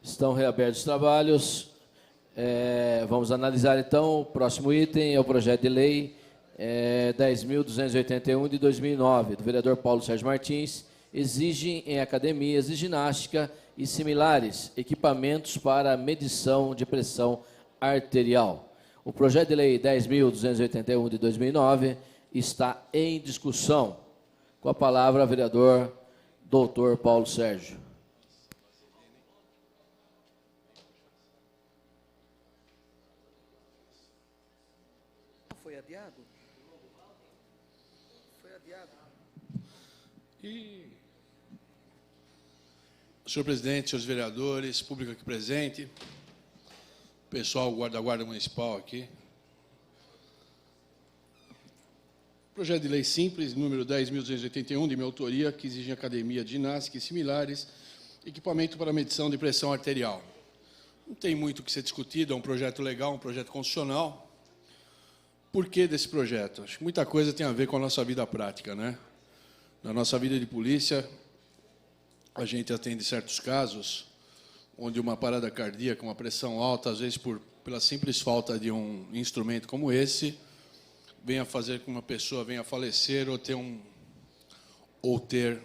Estão reabertos os trabalhos. Vamos analisar, então, o próximo item, é o projeto de lei 10.281 de 2009, do vereador Paulo Sérgio Martins. Exigem em academias de ginástica e similares equipamentos para medição de pressão arterial. O projeto de lei 10.281 de 2009 está em discussão. Com a palavra, o vereador doutor Paulo Sérgio. Foi adiado? Foi adiado. Senhor presidente, senhores vereadores, público aqui presente, pessoal da Guarda Municipal aqui. Projeto de lei simples, número 10.281, de minha autoria, que exige academia de ginástica e similares, equipamento para medição de pressão arterial. Não tem muito o que ser discutido, é um projeto legal, um projeto constitucional. Por que desse projeto? Acho que muita coisa tem a ver com a nossa vida prática, né? Na nossa vida de polícia, a gente atende certos casos onde uma parada cardíaca, uma pressão alta, às vezes pela simples falta de um instrumento como esse, venha fazer com que uma pessoa venha a falecer ou ter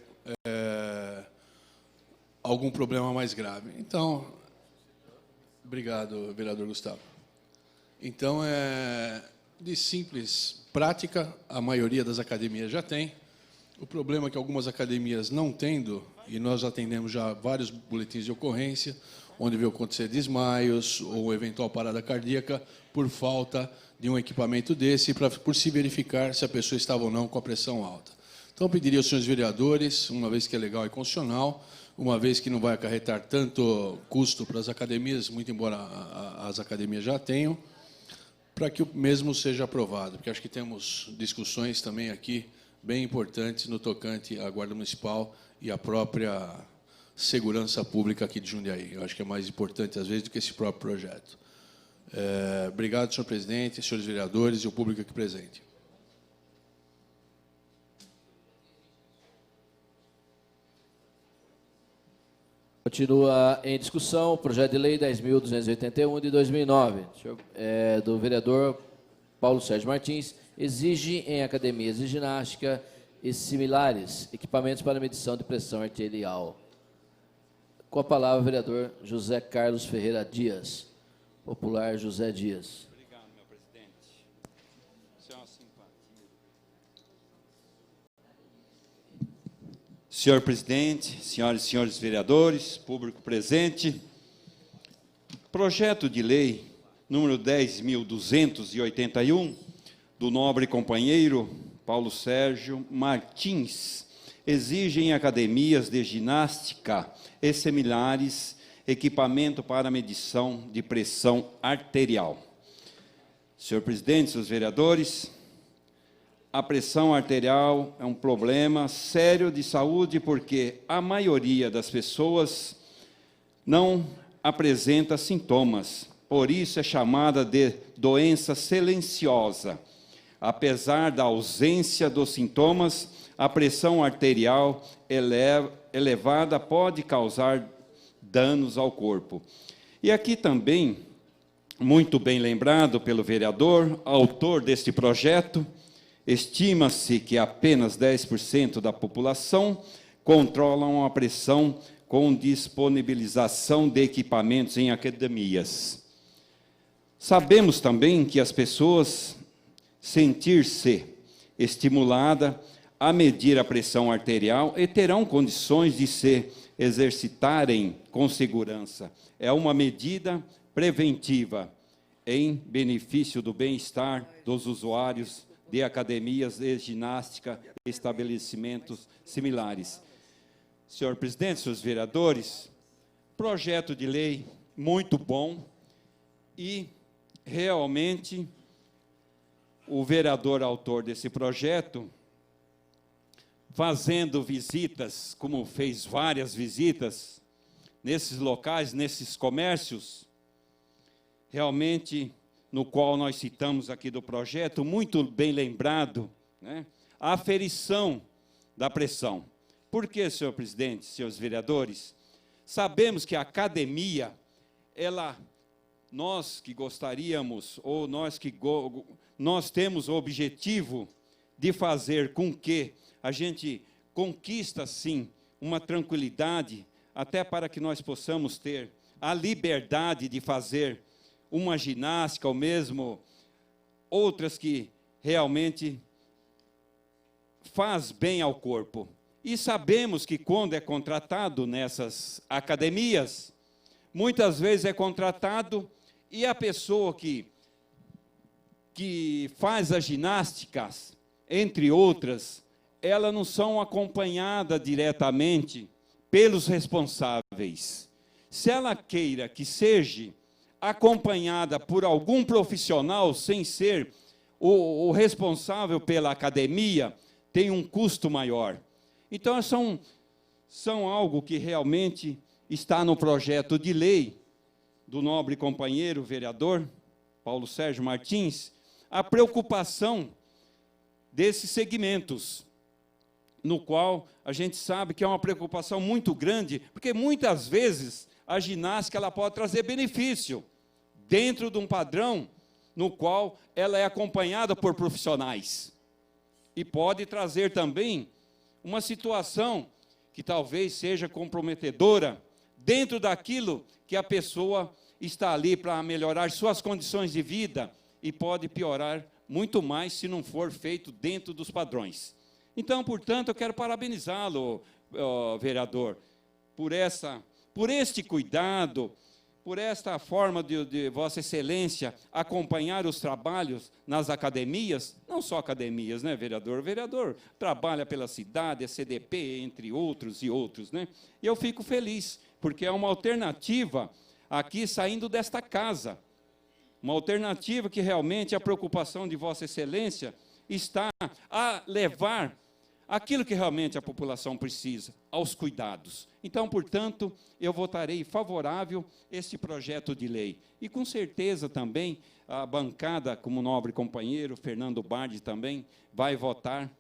algum problema mais grave. Então, obrigado, vereador Gustavo. Então, de simples prática, a maioria das academias já tem. O problema é que algumas academias não tendo, e nós atendemos já vários boletins de ocorrência, onde veio acontecer desmaios ou eventual parada cardíaca por falta de um equipamento desse, por se verificar se a pessoa estava ou não com a pressão alta. Então, pediria aos senhores vereadores, uma vez que é legal e constitucional, uma vez que não vai acarretar tanto custo para as academias, muito embora as academias já tenham, para que o mesmo seja aprovado, porque acho que temos discussões também aqui bem importantes no tocante à Guarda Municipal e à própria segurança pública aqui de Jundiaí. Eu acho que é mais importante, às vezes, do que esse próprio projeto. Obrigado, senhor presidente, senhores vereadores e o público aqui presente. Continua em discussão o projeto de lei 10.281 de 2009, do vereador Paulo Sérgio Martins. Exige em academias de ginástica e similares equipamentos para medição de pressão arterial. Com a palavra, o vereador José Carlos Ferreira Dias, popular José Dias. Obrigado, meu presidente. Isso é uma simpatia. Senhor presidente, senhoras e senhores vereadores, público presente, projeto de lei número 10.281, do nobre companheiro Paulo Sérgio Martins, exige em academias de ginástica e similares equipamento para medição de pressão arterial. Senhor presidente, senhores vereadores, a pressão arterial é um problema sério de saúde porque a maioria das pessoas não apresenta sintomas, por isso é chamada de doença silenciosa. Apesar da ausência dos sintomas, a pressão arterial elevada pode causar danos ao corpo. E aqui também, muito bem lembrado pelo vereador, autor deste projeto, estima-se que apenas 10% da população controlam a pressão com disponibilização de equipamentos em academias. Sabemos também que as pessoas sentir-se estimulada a medir a pressão arterial e terão condições de se exercitarem com segurança. É uma medida preventiva em benefício do bem-estar dos usuários de academias de ginástica e estabelecimentos similares. Senhor presidente, senhores vereadores, projeto de lei muito bom e realmente o vereador autor desse projeto, fazendo visitas, como fez várias visitas, nesses locais, nesses comércios, realmente, no qual nós citamos aqui do projeto, muito bem lembrado, né, a aferição da pressão. Por quê, senhor presidente, senhores vereadores? Sabemos que a academia, nós que gostaríamos, ou nós temos o objetivo de fazer com que a gente conquista, sim, uma tranquilidade, até para que nós possamos ter a liberdade de fazer uma ginástica, ou mesmo outras que realmente faz bem ao corpo. E sabemos que quando é contratado nessas academias, muitas vezes é contratado e a pessoa que faz as ginásticas, entre outras, elas não são acompanhadas diretamente pelos responsáveis. Se ela queira que seja acompanhada por algum profissional, sem ser o responsável pela academia, tem um custo maior. Então, são algo que realmente está no projeto de lei do nobre companheiro vereador Paulo Sérgio Martins, a preocupação desses segmentos, no qual a gente sabe que é uma preocupação muito grande, porque muitas vezes a ginástica ela pode trazer benefício dentro de um padrão no qual ela é acompanhada por profissionais. E pode trazer também uma situação que talvez seja comprometedora dentro daquilo que a pessoa está ali para melhorar suas condições de vida e pode piorar muito mais se não for feito dentro dos padrões. Então, portanto, eu quero parabenizá-lo, vereador, por este cuidado, por esta forma de Vossa Excelência acompanhar os trabalhos nas academias, não só academias, né, vereador? O vereador trabalha pela cidade, a CDP, entre outros e outros, né? E eu fico feliz, porque é uma alternativa aqui saindo desta casa, uma alternativa que realmente a preocupação de Vossa Excelência está a levar aquilo que realmente a população precisa, aos cuidados. Então, portanto, eu votarei favorável este projeto de lei. E, com certeza, também, a bancada, como nobre companheiro, Fernando Bardi, também vai votar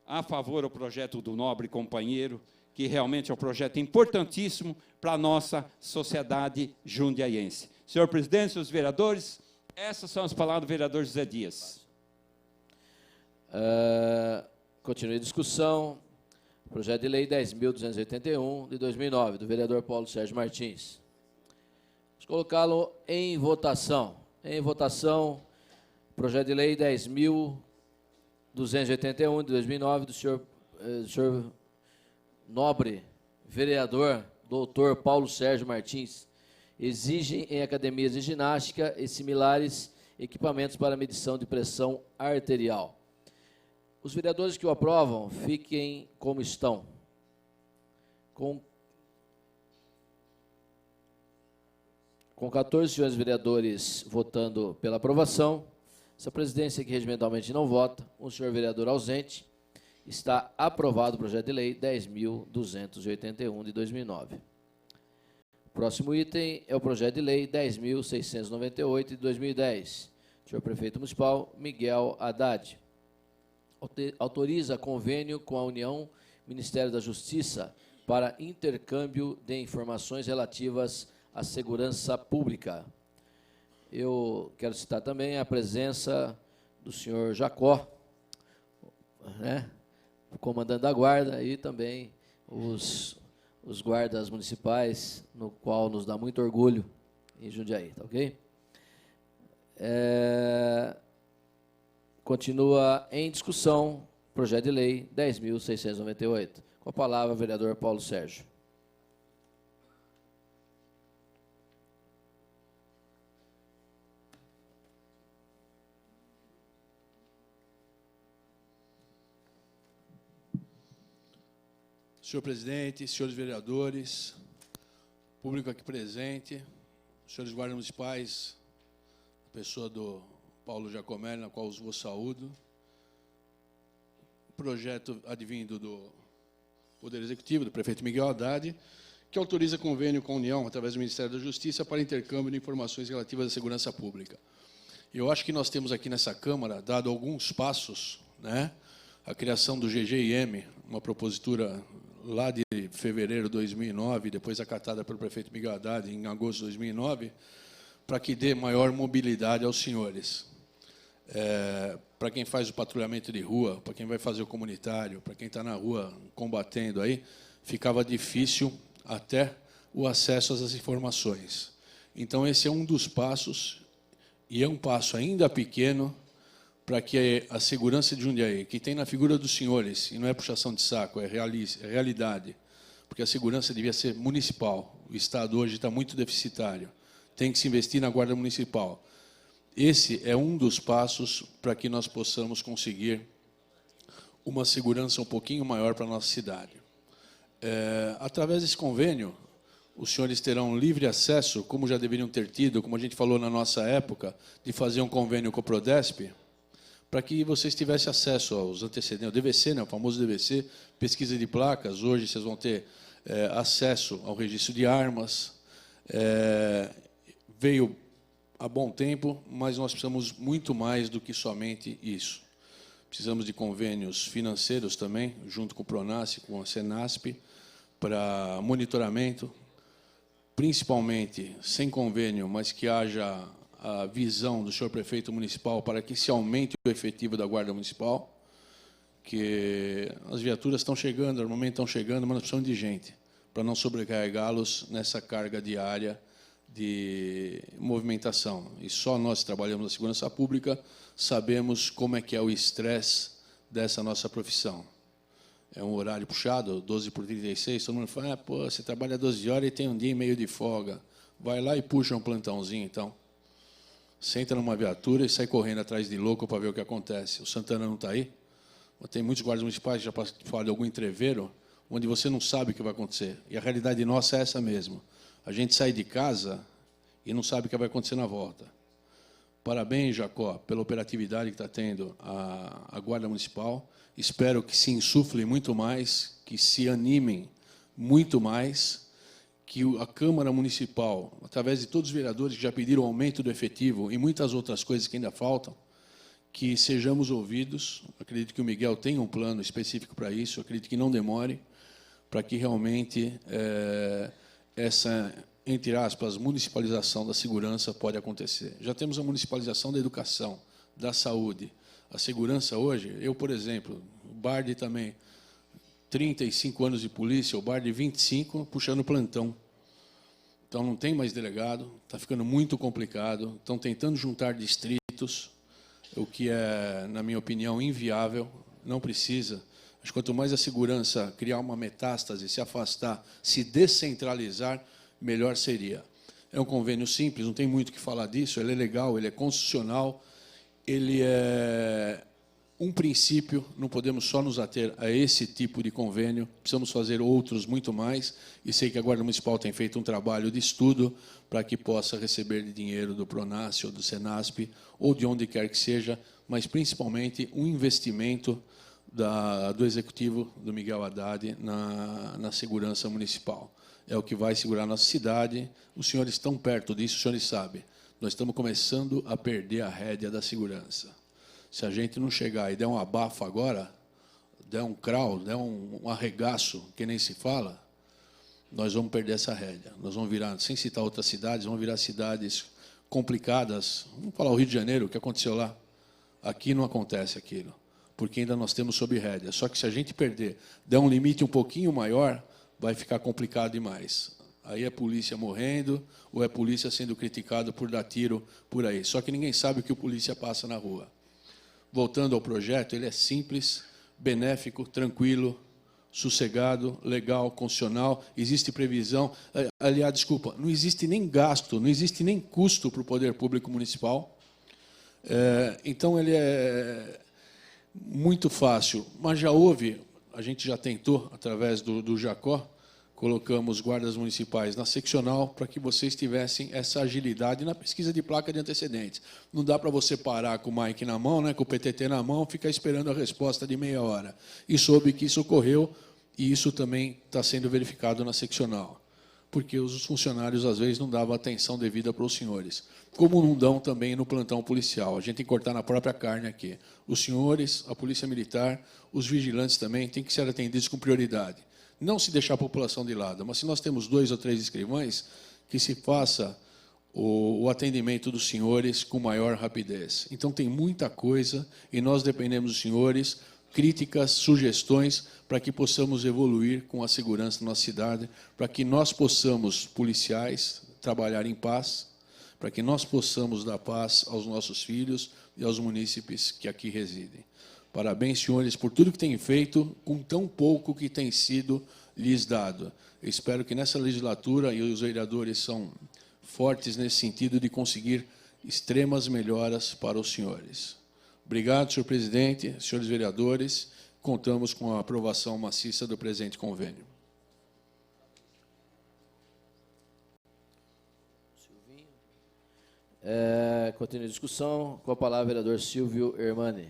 a favor do projeto do nobre companheiro, que realmente é um projeto importantíssimo para a nossa sociedade jundiaiense. Senhor presidente, senhores vereadores, essas são as palavras do vereador José Dias. Continue a discussão. Projeto de Lei 10.281, de 2009, do vereador Paulo Sérgio Martins. Vamos colocá-lo em votação. Em votação, projeto de Lei 10.281, de 2009, do senhor nobre vereador, doutor Paulo Sérgio Martins. Exigem em academias de ginástica e similares equipamentos para medição de pressão arterial. Os vereadores que o aprovam, fiquem como estão. Com 14 senhores vereadores votando pela aprovação, essa presidência que regimentalmente não vota, um senhor vereador ausente, está aprovado o projeto de lei 10.281 de 2009. O próximo item é o projeto de lei 10.698 de 2010. Senhor prefeito municipal Miguel Haddad. Autoriza convênio com a União Ministério da Justiça para intercâmbio de informações relativas à segurança pública. Eu quero citar também a presença do senhor Jacó, né, o comandante da guarda, e também os guardas municipais, no qual nos dá muito orgulho em Jundiaí, tá ok? Continua em discussão o projeto de lei 10.698. Com a palavra, o vereador Paulo Sérgio. Senhor presidente, senhores vereadores, público aqui presente, senhores guardas municipais, a pessoa do Paulo Giacomelli, na qual os vos saúdo. Projeto advindo do Poder Executivo, do prefeito Miguel Haddad, que autoriza convênio com a União, através do Ministério da Justiça, para intercâmbio de informações relativas à segurança pública. Eu acho que nós temos aqui nessa Câmara dado alguns passos, né? A criação do GGIM, uma propositura lá de fevereiro de 2009, depois acatada pelo prefeito Miguel Haddad em agosto de 2009, para que dê maior mobilidade aos senhores. Para quem faz o patrulhamento de rua, para quem vai fazer o comunitário, para quem está na rua combatendo aí, ficava difícil até o acesso às informações. Então, esse é um dos passos, e é um passo ainda pequeno, para que a segurança de Jundiaí, que tem na figura dos senhores, e não é puxação de saco, é realidade, porque a segurança devia ser municipal. O Estado hoje está muito deficitário. Tem que se investir na Guarda Municipal. Esse é um dos passos para que nós possamos conseguir uma segurança um pouquinho maior para a nossa cidade. Através desse convênio, os senhores terão livre acesso, como já deveriam ter tido, como a gente falou na nossa época, de fazer um convênio com o Prodesp, para que vocês tivessem acesso aos antecedentes, o DVC, né, o famoso DVC, pesquisa de placas. Hoje vocês vão ter acesso ao registro de armas. Veio há bom tempo, mas nós precisamos muito mais do que somente isso. Precisamos de convênios financeiros também, junto com o Pronasce, com a Senasp, para monitoramento, principalmente sem convênio, mas que haja a visão do senhor prefeito municipal para que se aumente o efetivo da Guarda Municipal, que as viaturas estão chegando, normalmente estão chegando, mas nós precisamos de gente, para não sobrecarregá-los nessa carga diária de movimentação. E só nós que trabalhamos na segurança pública sabemos como é que é o estresse dessa nossa profissão. É um horário puxado, 12 por 36, todo mundo fala, pô, você trabalha 12 horas e tem um dia e meio de folga. Vai lá e puxa um plantãozinho, então. Senta numa viatura e sai correndo atrás de louco para ver o que acontece. O Santana não está aí? Tem muitos guardas municipais que já falaram de algum entreveiro, onde você não sabe o que vai acontecer. E a realidade nossa é essa mesmo. A gente sai de casa e não sabe o que vai acontecer na volta. Parabéns, Jacó, pela operatividade que está tendo a Guarda Municipal. Espero que se insuflem muito mais, que se animem muito mais, que a Câmara Municipal, através de todos os vereadores que já pediram aumento do efetivo e muitas outras coisas que ainda faltam, que sejamos ouvidos. Acredito que o Miguel tem um plano específico para isso, acredito que não demore, para que realmente essa, entre aspas, municipalização da segurança pode acontecer. Já temos a municipalização da educação, da saúde. A segurança hoje, eu, por exemplo, o Bardi também, 35 anos de polícia, o Bardi 25, puxando plantão. Então, não tem mais delegado, está ficando muito complicado, estão tentando juntar distritos, o que é, na minha opinião, inviável, não precisa. Acho que quanto mais a segurança criar uma metástase, se afastar, se descentralizar, melhor seria. É um convênio simples, não tem muito o que falar disso, ele é legal, ele é constitucional, ele é um princípio, não podemos só nos ater a esse tipo de convênio, precisamos fazer outros muito mais, e sei que a Guarda Municipal tem feito um trabalho de estudo para que possa receber dinheiro do Pronasce ou do Senasp, ou de onde quer que seja, mas principalmente um investimento do Executivo do Miguel Haddad na segurança municipal. É o que vai segurar a nossa cidade. Os senhores estão perto disso, os senhores sabem. Nós estamos começando a perder a rédea da segurança. Se a gente não chegar e der um abafo agora, der um crau, der um arregaço, que nem se fala, nós vamos perder essa rédea. Nós vamos virar, sem citar outras cidades, vamos virar cidades complicadas. Vamos falar o Rio de Janeiro, o que aconteceu lá. Aqui não acontece aquilo, porque ainda nós temos sob rédea. Só que se a gente perder, der um limite um pouquinho maior, vai ficar complicado demais. Aí é polícia morrendo, ou é polícia sendo criticado por dar tiro por aí. Só que ninguém sabe o que o polícia passa na rua. Voltando ao projeto, ele é simples, benéfico, tranquilo, sossegado, legal, constitucional. Existe previsão, aliás, desculpa, não existe nem gasto, não existe nem custo para o poder público municipal. Então, ele é muito fácil, mas já houve, a gente já tentou, através do Jacó, colocamos guardas municipais na seccional para que vocês tivessem essa agilidade na pesquisa de placa de antecedentes. Não dá para você parar com o Mike na mão, né, com o PTT na mão, ficar esperando a resposta de meia hora. E soube que isso ocorreu, e isso também está sendo verificado na seccional, porque os funcionários, às vezes, não davam atenção devida para os senhores, como não dão também no plantão policial. A gente tem que cortar na própria carne aqui. Os senhores, a Polícia Militar, os vigilantes também têm que ser atendidos com prioridade. não se deixar a população de lado, mas se nós temos 2 ou 3 escrivães, que se faça o atendimento dos senhores com maior rapidez. Então, tem muita coisa e nós dependemos dos senhores, críticas, sugestões, para que possamos evoluir com a segurança na nossa cidade, para que nós possamos, policiais, trabalhar em paz, para que nós possamos dar paz aos nossos filhos e aos munícipes que aqui residem. Parabéns, senhores, por tudo que têm feito, com tão pouco que tem sido lhes dado. Eu espero que nessa legislatura, e os vereadores são fortes nesse sentido, de conseguir extremas melhoras para os senhores. Obrigado, senhor presidente, senhores vereadores. Contamos com a aprovação maciça do presente convênio. Continua a discussão. Com a palavra, vereador Silvio Hermani.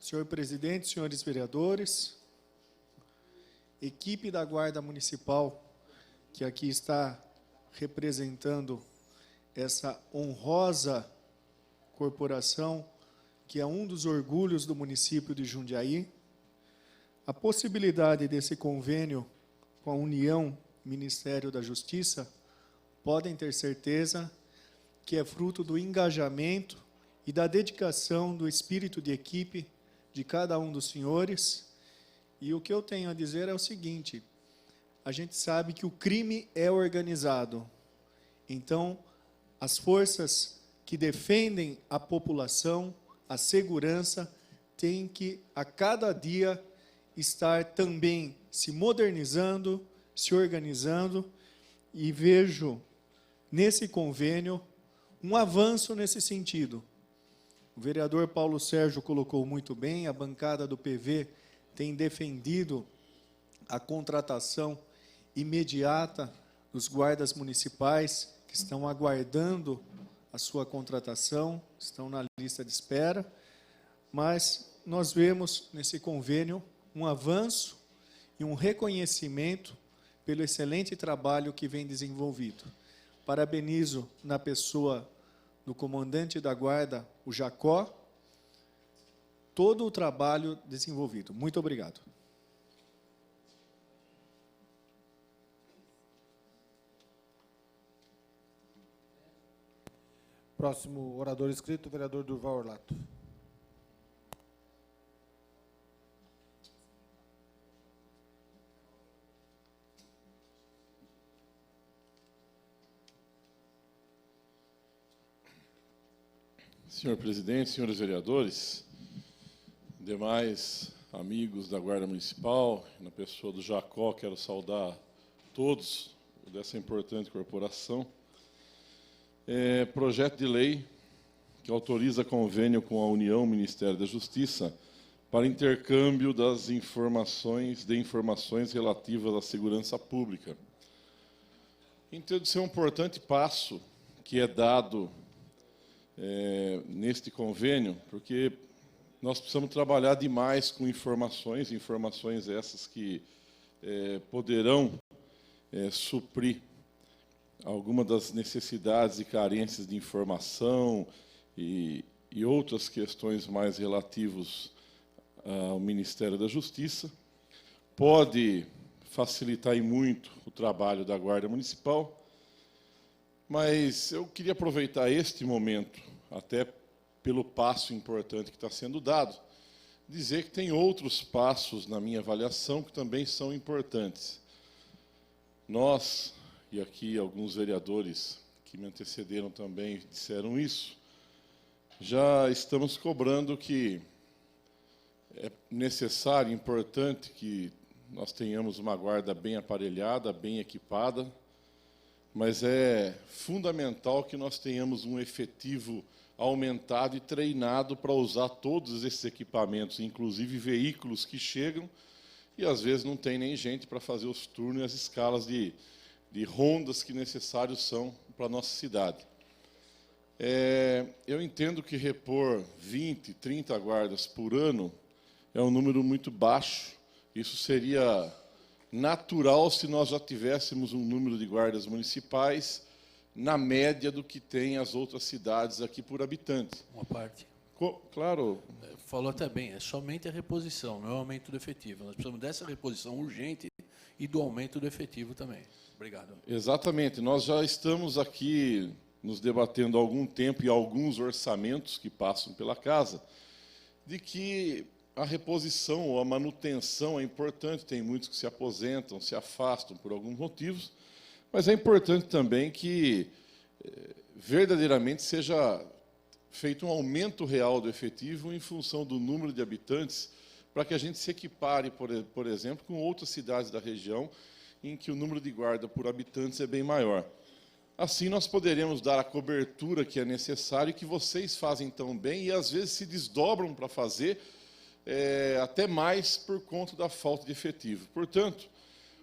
Senhor presidente, senhores vereadores, equipe da Guarda Municipal, que aqui está representando essa honrosa corporação, que é um dos orgulhos do município de Jundiaí, a possibilidade desse convênio com a União Ministério da Justiça, podem ter certeza que é fruto do engajamento e da dedicação do espírito de equipe de cada um dos senhores. E o que eu tenho a dizer é o seguinte: a gente sabe que o crime é organizado. Então, as forças que defendem a população, a segurança, têm que, a cada dia, estar também se modernizando, se organizando, e vejo nesse convênio um avanço nesse sentido. O vereador Paulo Sérgio colocou muito bem, a bancada do PV tem defendido a contratação imediata dos guardas municipais que estão aguardando a sua contratação, estão na lista de espera, mas nós vemos nesse convênio um avanço e um reconhecimento pelo excelente trabalho que vem desenvolvido. Parabenizo na pessoa do comandante da guarda, o Jacó, todo o trabalho desenvolvido. Muito obrigado. Próximo orador inscrito, o vereador Durval Orlato. Senhor presidente, senhores vereadores, demais amigos da Guarda Municipal, na pessoa do Jacó, quero saudar todos dessa importante corporação. Projeto de lei que autoriza convênio com a União Ministério da Justiça para intercâmbio das informações relativas à segurança pública. Entendo ser um importante passo que é dado neste convênio, porque nós precisamos trabalhar demais com informações essas que poderão suprir algumas das necessidades e carências de informação e outras questões mais relativas ao Ministério da Justiça. Pode facilitar e muito o trabalho da Guarda Municipal, mas eu queria aproveitar este momento, até pelo passo importante que está sendo dado, dizer que tem outros passos, na minha avaliação, que também são importantes. Nós, e aqui alguns vereadores que me antecederam também disseram isso, já estamos cobrando que é necessário, importante que nós tenhamos uma guarda bem aparelhada, bem equipada, mas é fundamental que nós tenhamos um efetivo aumentado e treinado para usar todos esses equipamentos, inclusive veículos que chegam e às vezes não tem nem gente para fazer os turnos e as escalas de rondas que necessários são para a nossa cidade. Eu entendo que repor 20, 30 guardas por ano é um número muito baixo. Isso seria natural se nós já tivéssemos um número de guardas municipais na média do que tem as outras cidades aqui por habitante. Uma parte. Claro. Falou até bem, é somente a reposição, não é o aumento do efetivo. Nós precisamos dessa reposição urgente e do aumento do efetivo também. Obrigado. Exatamente. Nós já estamos aqui nos debatendo há algum tempo e alguns orçamentos que passam pela casa, de que a reposição ou a manutenção é importante. Tem muitos que se aposentam, se afastam por alguns motivos, mas é importante também que verdadeiramente seja feito um aumento real do efetivo em função do número de habitantes, para que a gente se equipare, por exemplo, com outras cidades da região, em que o número de guarda por habitantes é bem maior. Assim, nós poderemos dar a cobertura que é necessária e que vocês fazem tão bem, e às vezes se desdobram para fazer, até mais por conta da falta de efetivo. Portanto,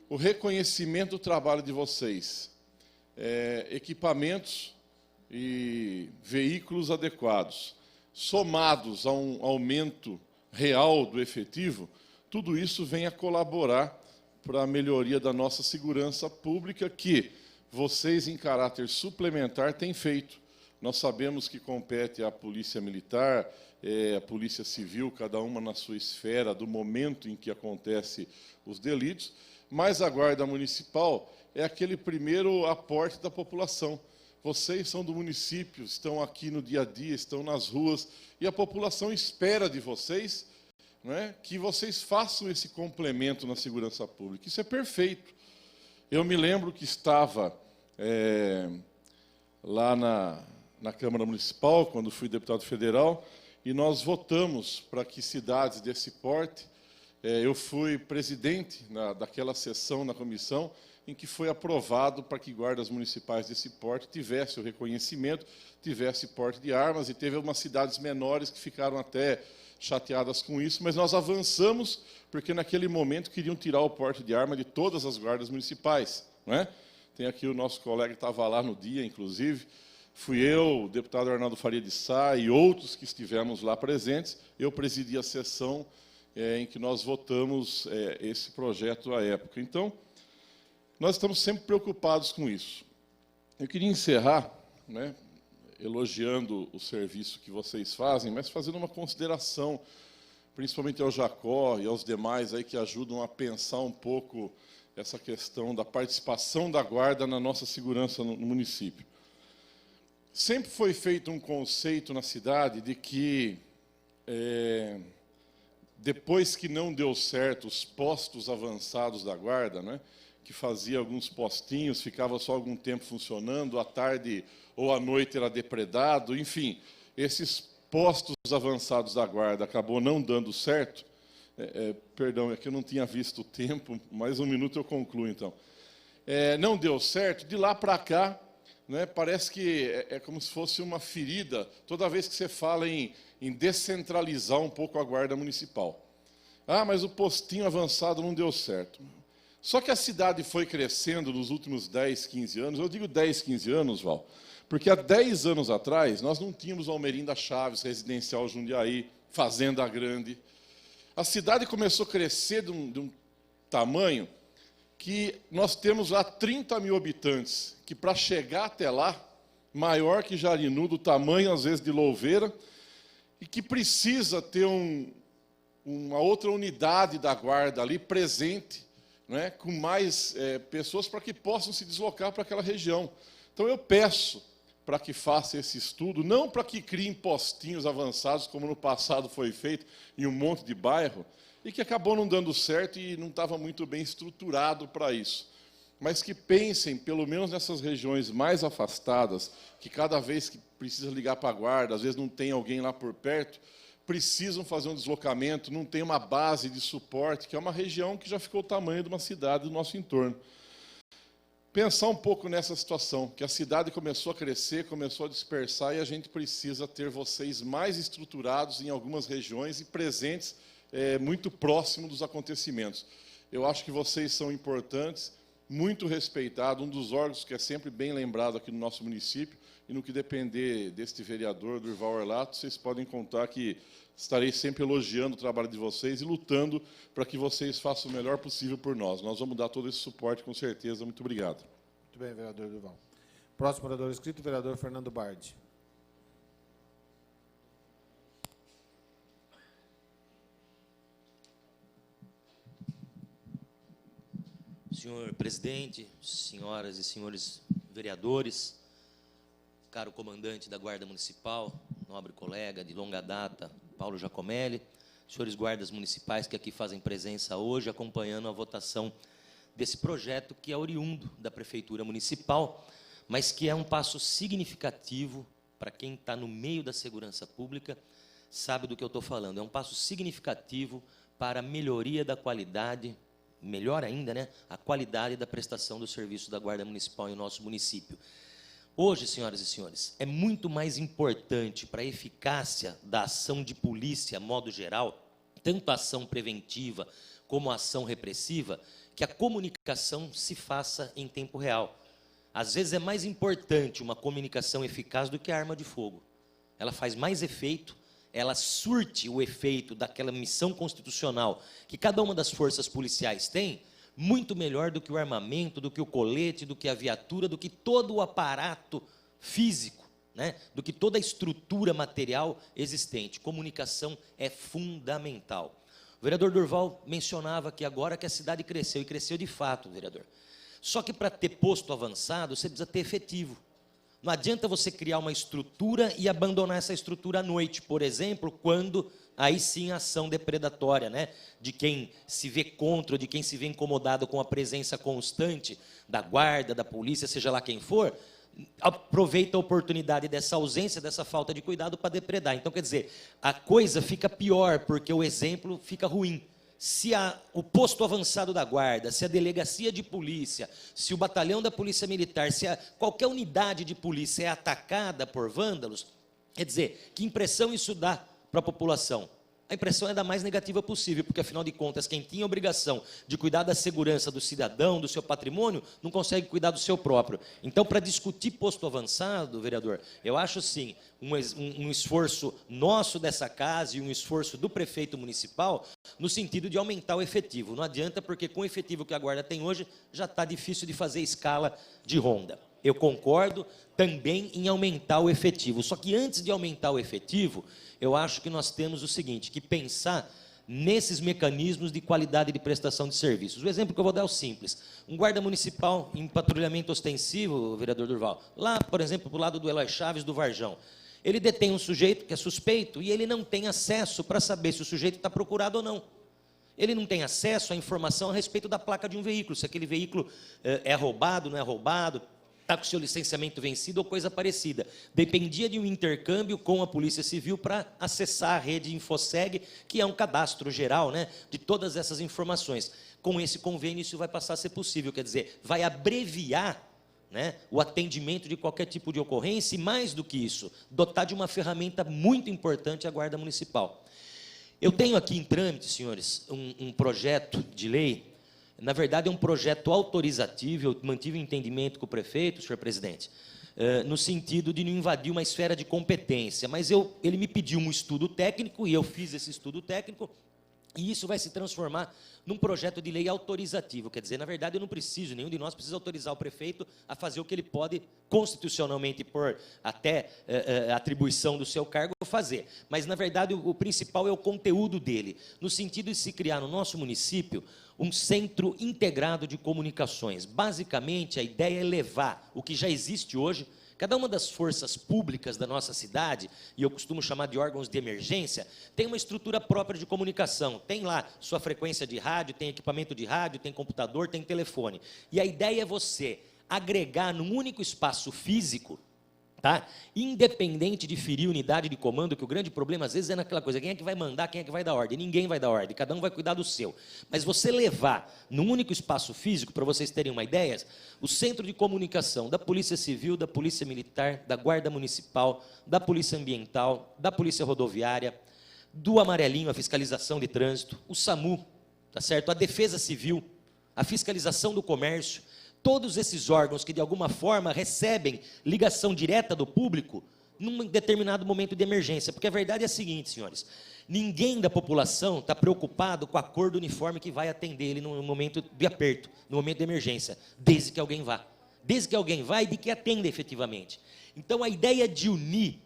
o reconhecimento do trabalho de vocês, equipamentos e veículos adequados, somados a um aumento real do efetivo, tudo isso vem a colaborar para a melhoria da nossa segurança pública, que vocês, em caráter suplementar, têm feito. Nós sabemos que compete à Polícia Militar, a Polícia Civil, cada uma na sua esfera, do momento em que acontecem os delitos, mas a Guarda Municipal é aquele primeiro aporte da população. Vocês são do município, estão aqui no dia a dia, estão nas ruas, e a população espera de vocês, não é, que vocês façam esse complemento na segurança pública. Isso é perfeito. Eu me lembro que estava lá na Câmara Municipal, quando fui deputado federal, e nós votamos para que cidades desse porte, eu fui presidente daquela sessão na comissão, em que foi aprovado para que guardas municipais desse porte tivessem o reconhecimento, tivesse porte de armas, e teve algumas cidades menores que ficaram até chateadas com isso, mas nós avançamos, porque naquele momento queriam tirar o porte de arma de todas as guardas municipais, não é? Tem aqui o nosso colega que estava lá no dia, inclusive, fui eu, o deputado Arnaldo Faria de Sá e outros que estivemos lá presentes. Eu presidi a sessão em que nós votamos esse projeto à época. Então, nós estamos sempre preocupados com isso. Eu queria encerrar, né, elogiando o serviço que vocês fazem, mas fazendo uma consideração, principalmente ao Jacó e aos demais aí que ajudam a pensar um pouco essa questão da participação da guarda na nossa segurança no município. Sempre foi feito um conceito na cidade de que, depois que não deu certo os postos avançados da guarda, né, que fazia alguns postinhos, ficava só algum tempo funcionando, à tarde ou à noite era depredado, enfim, esses postos avançados da guarda acabou não dando certo. Perdão, é que eu não tinha visto o tempo, mais um minuto eu concluo, então. Não deu certo, de lá para cá, né, parece que é como se fosse uma ferida, toda vez que você fala em descentralizar um pouco a guarda municipal. Ah, mas o postinho avançado não deu certo. Só que a cidade foi crescendo nos últimos 10, 15 anos. Eu digo 10, 15 anos, Val, porque há 10 anos atrás nós não tínhamos Almerinda Chaves, Residencial Jundiaí, Fazenda Grande. A cidade começou a crescer de um tamanho que nós temos lá 30 mil habitantes, que para chegar até lá, maior que Jarinu, do tamanho às vezes de Louveira, e que precisa ter uma outra unidade da guarda ali presente, né, com mais pessoas para que possam se deslocar para aquela região. Então eu peço para que faça esse estudo, não para que criem postinhos avançados, como no passado foi feito em um monte de bairro, e que acabou não dando certo e não estava muito bem estruturado para isso. Mas que pensem, pelo menos nessas regiões mais afastadas, que cada vez que precisa ligar para a guarda, às vezes não tem alguém lá por perto, precisam fazer um deslocamento, não tem uma base de suporte, que é uma região que já ficou o tamanho de uma cidade do nosso entorno. Pensar um pouco nessa situação, que a cidade começou a crescer, começou a dispersar, e a gente precisa ter vocês mais estruturados em algumas regiões e presentes muito próximo dos acontecimentos. Eu acho que vocês são importantes, muito respeitados, um dos órgãos que é sempre bem lembrado aqui no nosso município, e no que depender deste vereador, Durval Orlato, vocês podem contar que estarei sempre elogiando o trabalho de vocês e lutando para que vocês façam o melhor possível por nós. Nós vamos dar todo esse suporte, com certeza. Muito obrigado. Muito bem, vereador Durval. Próximo orador inscrito, vereador Fernando Bardi. Senhor presidente, senhoras e senhores vereadores, caro comandante da Guarda Municipal, nobre colega de longa data, Paulo Giacomelli, senhores guardas municipais que aqui fazem presença hoje, acompanhando a votação desse projeto que é oriundo da Prefeitura Municipal, mas que é um passo significativo para quem está no meio da segurança pública, sabe do que eu estou falando, é um passo significativo para a melhoria da qualidade, melhor ainda, né, a qualidade da prestação do serviço da Guarda Municipal em nosso município. Hoje, senhoras e senhores, é muito mais importante para a eficácia da ação de polícia, modo geral, tanto a ação preventiva como a ação repressiva, que a comunicação se faça em tempo real. Às vezes é mais importante uma comunicação eficaz do que a arma de fogo. Ela faz mais efeito, ela surte o efeito daquela missão constitucional que cada uma das forças policiais tem, muito melhor do que o armamento, do que o colete, do que a viatura, do que todo o aparato físico, né? Do que toda a estrutura material existente. Comunicação é fundamental. O vereador Durval mencionava que agora que a cidade cresceu, e cresceu de fato, vereador. Só que para ter posto avançado, você precisa ter efetivo. Não adianta você criar uma estrutura e abandonar essa estrutura à noite, por exemplo, quando aí sim a ação depredatória, né, de quem se vê contra, de quem se vê incomodado com a presença constante da guarda, da polícia, seja lá quem for, aproveita a oportunidade dessa ausência, dessa falta de cuidado para depredar. Então, quer dizer, a coisa fica pior, porque o exemplo fica ruim. Se o posto avançado da guarda, se a delegacia de polícia, se o batalhão da polícia militar, se qualquer unidade de polícia é atacada por vândalos, quer dizer, que impressão isso dá para a população? A impressão é da mais negativa possível, porque, afinal de contas, quem tinha a obrigação de cuidar da segurança do cidadão, do seu patrimônio, não consegue cuidar do seu próprio. Então, para discutir posto avançado, vereador, eu acho, sim, um esforço nosso dessa casa e um esforço do prefeito municipal no sentido de aumentar o efetivo. Não adianta, porque com o efetivo que a Guarda tem hoje, já está difícil de fazer escala de ronda. Eu concordo também em aumentar o efetivo. Só que antes de aumentar o efetivo, eu acho que nós temos o seguinte, que pensar nesses mecanismos de qualidade de prestação de serviços. O exemplo que eu vou dar é o simples. Um guarda municipal em patrulhamento ostensivo, vereador Durval, lá, por exemplo, para o lado do Eloy Chaves, do Varjão, ele detém um sujeito que é suspeito e ele não tem acesso para saber se o sujeito está procurado ou não. Ele não tem acesso à informação a respeito da placa de um veículo, se aquele veículo é roubado, não é roubado, está com o seu licenciamento vencido ou coisa parecida. Dependia de um intercâmbio com a Polícia Civil para acessar a rede InfoSeg, que é um cadastro geral, né, de todas essas informações. Com esse convênio, isso vai passar a ser possível, quer dizer, vai abreviar, né, o atendimento de qualquer tipo de ocorrência e, mais do que isso, dotar de uma ferramenta muito importante a Guarda Municipal. Eu tenho aqui em trâmite, senhores, um projeto de lei. Na verdade, é um projeto autorizativo, eu mantive um entendimento com o prefeito, senhor presidente, no sentido de não invadir uma esfera de competência, mas ele me pediu um estudo técnico, e eu fiz esse estudo técnico, e isso vai se transformar num projeto de lei autorizativo. Quer dizer, na verdade, eu não preciso, nenhum de nós precisa autorizar o prefeito a fazer o que ele pode, constitucionalmente, por até atribuição do seu cargo, fazer. Mas, na verdade, o principal é o conteúdo dele, no sentido de se criar no nosso município um centro integrado de comunicações. Basicamente, a ideia é levar o que já existe hoje. Cada uma das forças públicas da nossa cidade, e eu costumo chamar de órgãos de emergência, tem uma estrutura própria de comunicação. Tem lá sua frequência de rádio, tem equipamento de rádio, tem computador, tem telefone. E a ideia é você agregar num único espaço físico, tá? Independente de ferir unidade de comando, que o grande problema às vezes é naquela coisa, quem é que vai mandar, quem é que vai dar ordem? Ninguém vai dar ordem, cada um vai cuidar do seu. Mas você levar num único espaço físico, para vocês terem uma ideia, o centro de comunicação da Polícia Civil, da Polícia Militar, da Guarda Municipal, da Polícia Ambiental, da Polícia Rodoviária, do Amarelinho, a fiscalização de trânsito, o SAMU, tá certo? A Defesa Civil, a fiscalização do comércio, todos esses órgãos que, de alguma forma, recebem ligação direta do público num determinado momento de emergência. Porque a verdade é a seguinte, senhores, ninguém da população está preocupado com a cor do uniforme que vai atender ele no momento de aperto, no momento de emergência, desde que alguém vá. Desde que alguém vá e de que atenda efetivamente. Então, a ideia de unir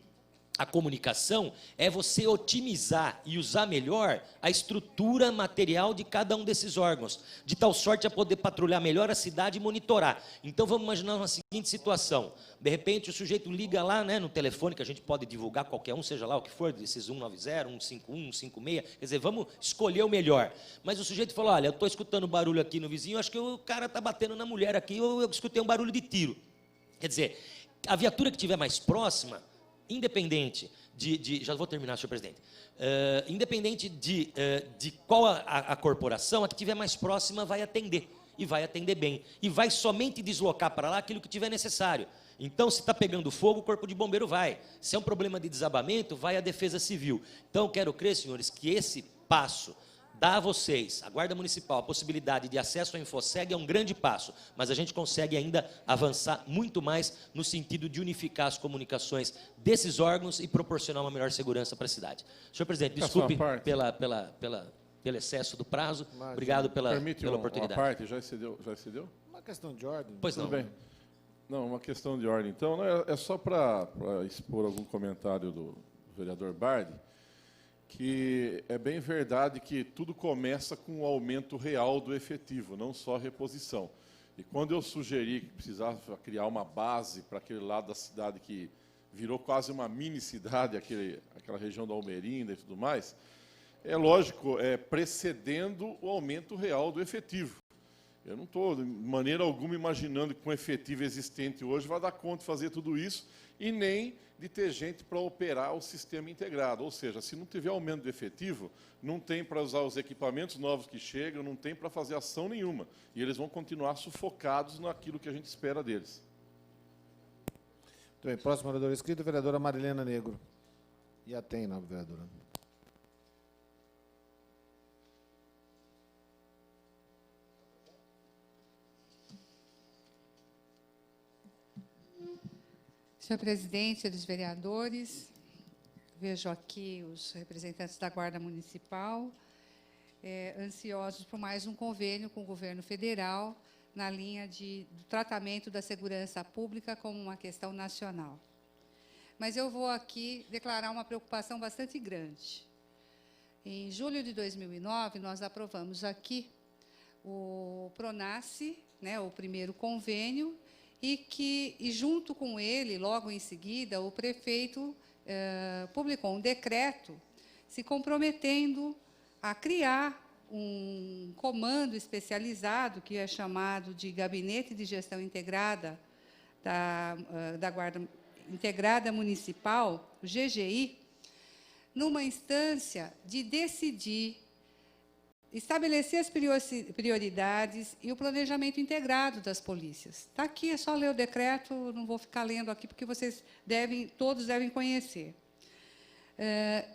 a comunicação é você otimizar e usar melhor a estrutura material de cada um desses órgãos, de tal sorte a poder patrulhar melhor a cidade e monitorar. Então, vamos imaginar uma seguinte situação. De repente, o sujeito liga lá, né, no telefone, que a gente pode divulgar qualquer um, seja lá o que for, desses 190, 151, 156, quer dizer, vamos escolher o melhor. Mas o sujeito falou, olha, eu estou escutando barulho aqui no vizinho, acho que o cara está batendo na mulher aqui, eu escutei um barulho de tiro. Quer dizer, a viatura que estiver mais próxima, independente já vou terminar, senhor presidente, independente de qual a corporação, a que estiver mais próxima vai atender, e vai atender bem, e vai somente deslocar para lá aquilo que tiver necessário. Então, se está pegando fogo, o corpo de bombeiro vai. Se é um problema de desabamento, vai a defesa civil. Então, quero crer, senhores, que esse passo dá a vocês, a Guarda Municipal, a possibilidade de acesso à Infoseg é um grande passo, mas a gente consegue ainda avançar muito mais no sentido de unificar as comunicações desses órgãos e proporcionar uma melhor segurança para a cidade. Senhor presidente, desculpe pelo excesso do prazo, obrigado pela oportunidade. Uma parte, já excedeu? Uma questão de ordem. Pois não. Tudo bem. Não, uma questão de ordem. Então, é só para expor algum comentário do vereador Bardi, que é bem verdade que tudo começa com o aumento real do efetivo, não só a reposição. E quando eu sugeri que precisava criar uma base para aquele lado da cidade que virou quase uma mini-cidade, aquela região da Almerinda e tudo mais, é lógico, precedendo o aumento real do efetivo. Eu não estou, de maneira alguma, imaginando que com o efetivo existente hoje vai dar conta de fazer tudo isso, e nem de ter gente para operar o sistema integrado. Ou seja, se não tiver aumento de efetivo, não tem para usar os equipamentos novos que chegam, não tem para fazer ação nenhuma. E eles vão continuar sufocados naquilo que a gente espera deles. Muito bem, próximo orador inscrito, vereadora Marilena Negro. E a tem, nova vereadora. Senhor presidente, senhores vereadores, vejo aqui os representantes da Guarda Municipal, ansiosos por mais um convênio com o governo federal na linha do tratamento da segurança pública como uma questão nacional. Mas eu vou aqui declarar uma preocupação bastante grande. Em julho de 2009, nós aprovamos aqui o PRONASSE, né, o primeiro convênio, e junto com ele, logo em seguida, o prefeito publicou um decreto se comprometendo a criar um comando especializado, que é chamado de Gabinete de Gestão Integrada da Guarda Integrada Municipal, o GGI, numa instância de decidir, estabelecer as prioridades e o planejamento integrado das polícias. Está aqui, é só ler o decreto, não vou ficar lendo aqui, porque vocês todos devem conhecer.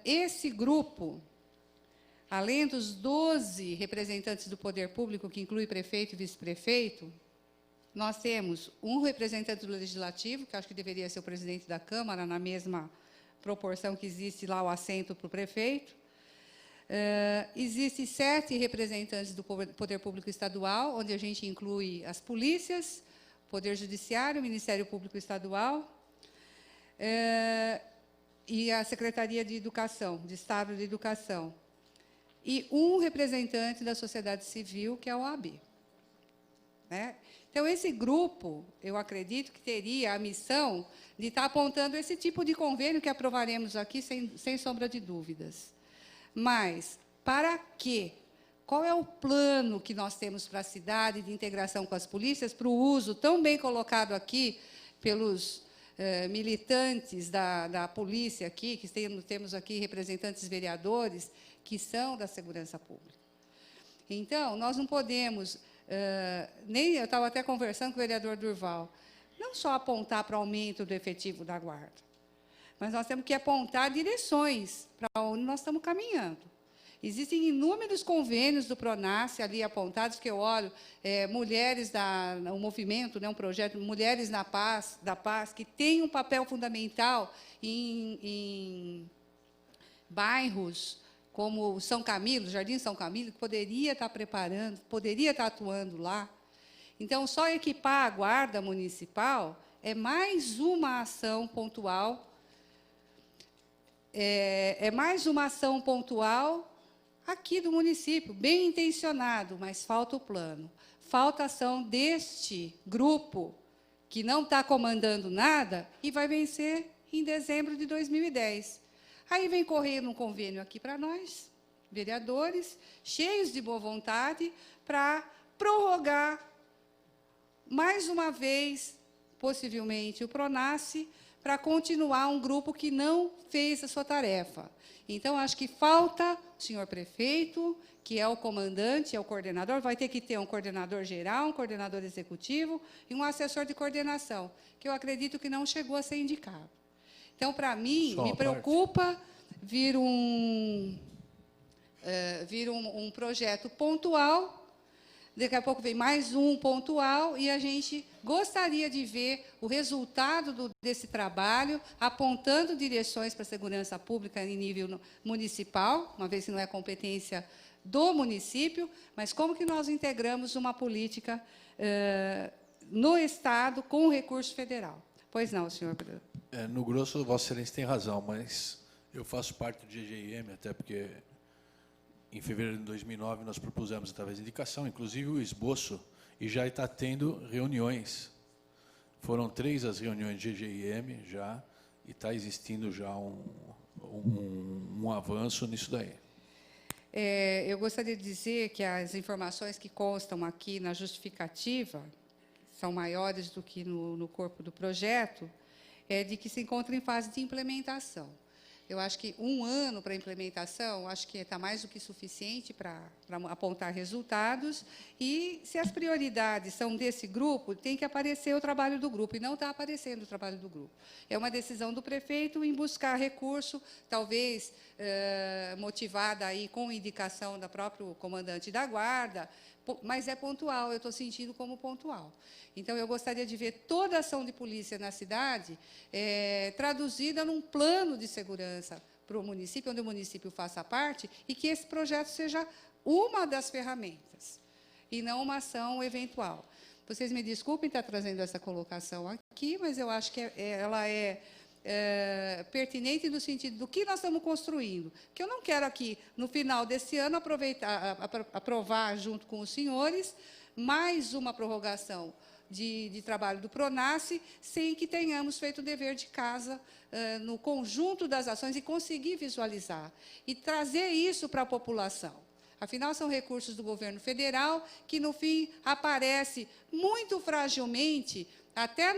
Esse grupo, além dos 12 representantes do poder público, que inclui prefeito e vice-prefeito, nós temos um representante do Legislativo, que acho que deveria ser o presidente da Câmara, na mesma proporção que existe lá o assento para o prefeito. Existem 7 representantes do Poder Público Estadual, onde a gente inclui as polícias, Poder Judiciário, Ministério Público Estadual e a Secretaria de Educação, de Estado de Educação. E um representante da sociedade civil, que é a OAB. Né? Então, esse grupo, eu acredito que teria a missão de estar apontando esse tipo de convênio que aprovaremos aqui, sem sombra de dúvidas. Mas, para quê? Qual é o plano que nós temos para a cidade de integração com as polícias, para o uso tão bem colocado aqui pelos militantes da polícia aqui, que temos aqui representantes vereadores, que são da segurança pública. Então, nós não podemos, eu estava até conversando com o vereador Durval, não só apontar para o aumento do efetivo da guarda, mas nós temos que apontar direções para onde nós estamos caminhando. Existem inúmeros convênios do Pronace ali apontados, que eu olho, mulheres um movimento, né, um projeto, Mulheres da Paz, que tem um papel fundamental em bairros como São Camilo, Jardim São Camilo, que poderia estar preparando, poderia estar atuando lá. Então, só equipar a Guarda Municipal é mais uma ação pontual, aqui do município, bem intencionado, mas falta o plano. Falta a ação deste grupo, que não está comandando nada, e vai vencer em dezembro de 2010. Aí vem correndo um convênio aqui para nós, vereadores, cheios de boa vontade, para prorrogar, mais uma vez, possivelmente, o Pronace, para continuar um grupo que não fez a sua tarefa. Então, acho que falta o senhor prefeito, que é o comandante, é o coordenador, vai ter que ter um coordenador geral, um coordenador executivo e um assessor de coordenação, que eu acredito que não chegou a ser indicado. Então, para mim, me preocupa vir um projeto pontual. Daqui a pouco vem mais um pontual, e a gente gostaria de ver o resultado desse trabalho, apontando direções para a segurança pública em nível municipal, uma vez que não é competência do município, mas como que nós integramos uma política no Estado com o recurso federal. Pois não, senhor vereador. No grosso, Vossa Excelência tem razão, mas eu faço parte do GGIM, até porque em fevereiro de 2009 nós propusemos, através de indicação, inclusive o esboço, e já está tendo reuniões. Foram 3 as reuniões de GGIM já, e está existindo já um avanço nisso daí. Eu gostaria de dizer que as informações que constam aqui na justificativa são maiores do que no corpo do projeto, de que se encontra em fase de implementação. Eu acho que 1 ano para implementação, acho que está mais do que suficiente para apontar resultados, e se as prioridades são desse grupo, tem que aparecer o trabalho do grupo, e não está aparecendo o trabalho do grupo. É uma decisão do prefeito em buscar recurso, talvez motivada aí com indicação da próprio comandante da Guarda, mas é pontual, eu estou sentindo como pontual. Então, eu gostaria de ver toda a ação de polícia na cidade traduzida num plano de segurança para o município, onde o município faça parte, e que esse projeto seja uma das ferramentas, e não uma ação eventual. Vocês me desculpem estar trazendo essa colocação aqui, mas eu acho que ela é pertinente no sentido do que nós estamos construindo. Que eu não quero aqui, no final desse ano, aprovar, junto com os senhores, mais uma prorrogação de trabalho do Pronace, sem que tenhamos feito o dever de casa no conjunto das ações e conseguir visualizar e trazer isso para a população. Afinal, são recursos do governo federal que, no fim, aparece muito fragilmente, até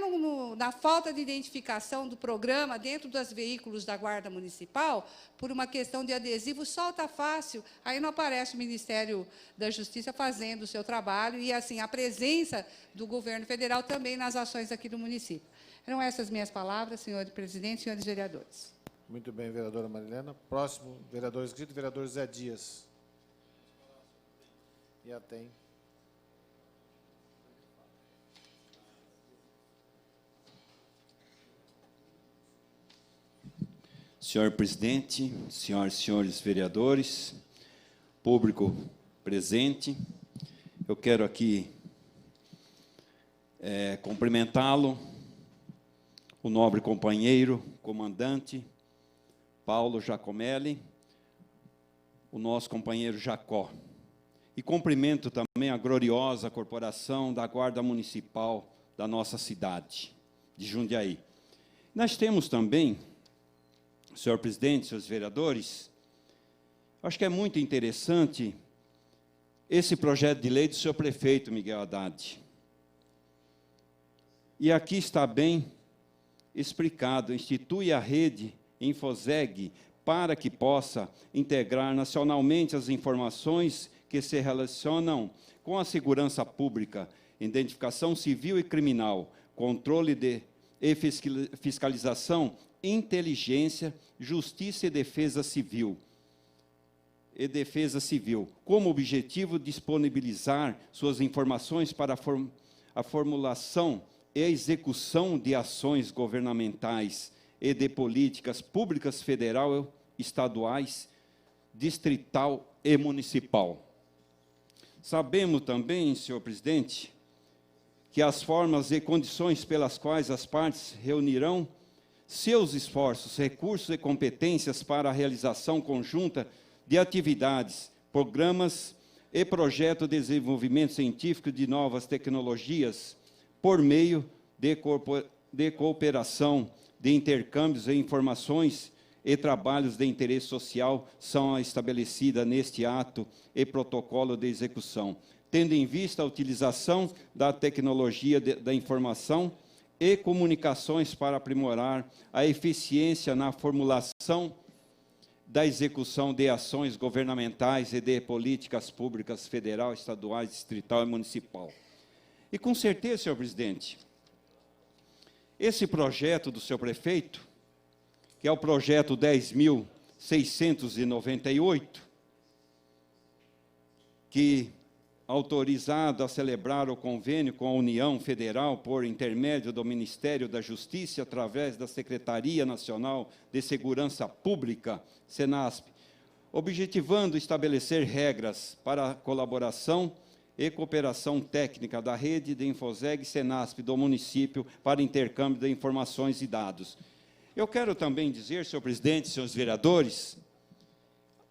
na falta de identificação do programa dentro dos veículos da Guarda Municipal, por uma questão de adesivo, solta fácil, aí não aparece o Ministério da Justiça fazendo o seu trabalho, e, assim, a presença do governo federal também nas ações aqui do município. Eram essas minhas palavras, senhor presidente, senhores vereadores. Muito bem, vereadora Marilena. Próximo, vereador inscrito, vereador Zé Dias. Já tem. Senhor presidente, senhoras e senhores vereadores, público presente, eu quero aqui cumprimentá-lo, o nobre companheiro, comandante Paulo Giacomelli, o nosso companheiro Jacó. E cumprimento também a gloriosa corporação da Guarda Municipal da nossa cidade, de Jundiaí. Nós temos também, senhor presidente, senhores vereadores, acho que é muito interessante esse projeto de lei do senhor prefeito Miguel Haddad. E aqui está bem explicado: institui a rede Infoseg para que possa integrar nacionalmente as informações que se relacionam com a segurança pública, identificação civil e criminal, controle e fiscalização, inteligência, justiça e defesa civil. e Defesa Civil, como objetivo disponibilizar suas informações para a formulação e execução de ações governamentais e de políticas públicas federal, estaduais, distrital e municipal. Sabemos também, senhor presidente, que as formas e condições pelas quais as partes reunirão seus esforços, recursos e competências para a realização conjunta de atividades, programas e projetos de desenvolvimento científico de novas tecnologias, por meio de cooperação, de intercâmbios de informações e trabalhos de interesse social, são estabelecidas neste ato e protocolo de execução, tendo em vista a utilização da tecnologia da informação e comunicações para aprimorar a eficiência na formulação da execução de ações governamentais e de políticas públicas federal, estaduais, distrital e municipal. E com certeza, senhor presidente, esse projeto do seu prefeito, que é o projeto 10.698, que autorizado a celebrar o convênio com a União Federal por intermédio do Ministério da Justiça, através da Secretaria Nacional de Segurança Pública, SENASP, objetivando estabelecer regras para a colaboração e cooperação técnica da rede de Infoseg SENASP do município para intercâmbio de informações e dados. Eu quero também dizer, senhor presidente, senhores vereadores,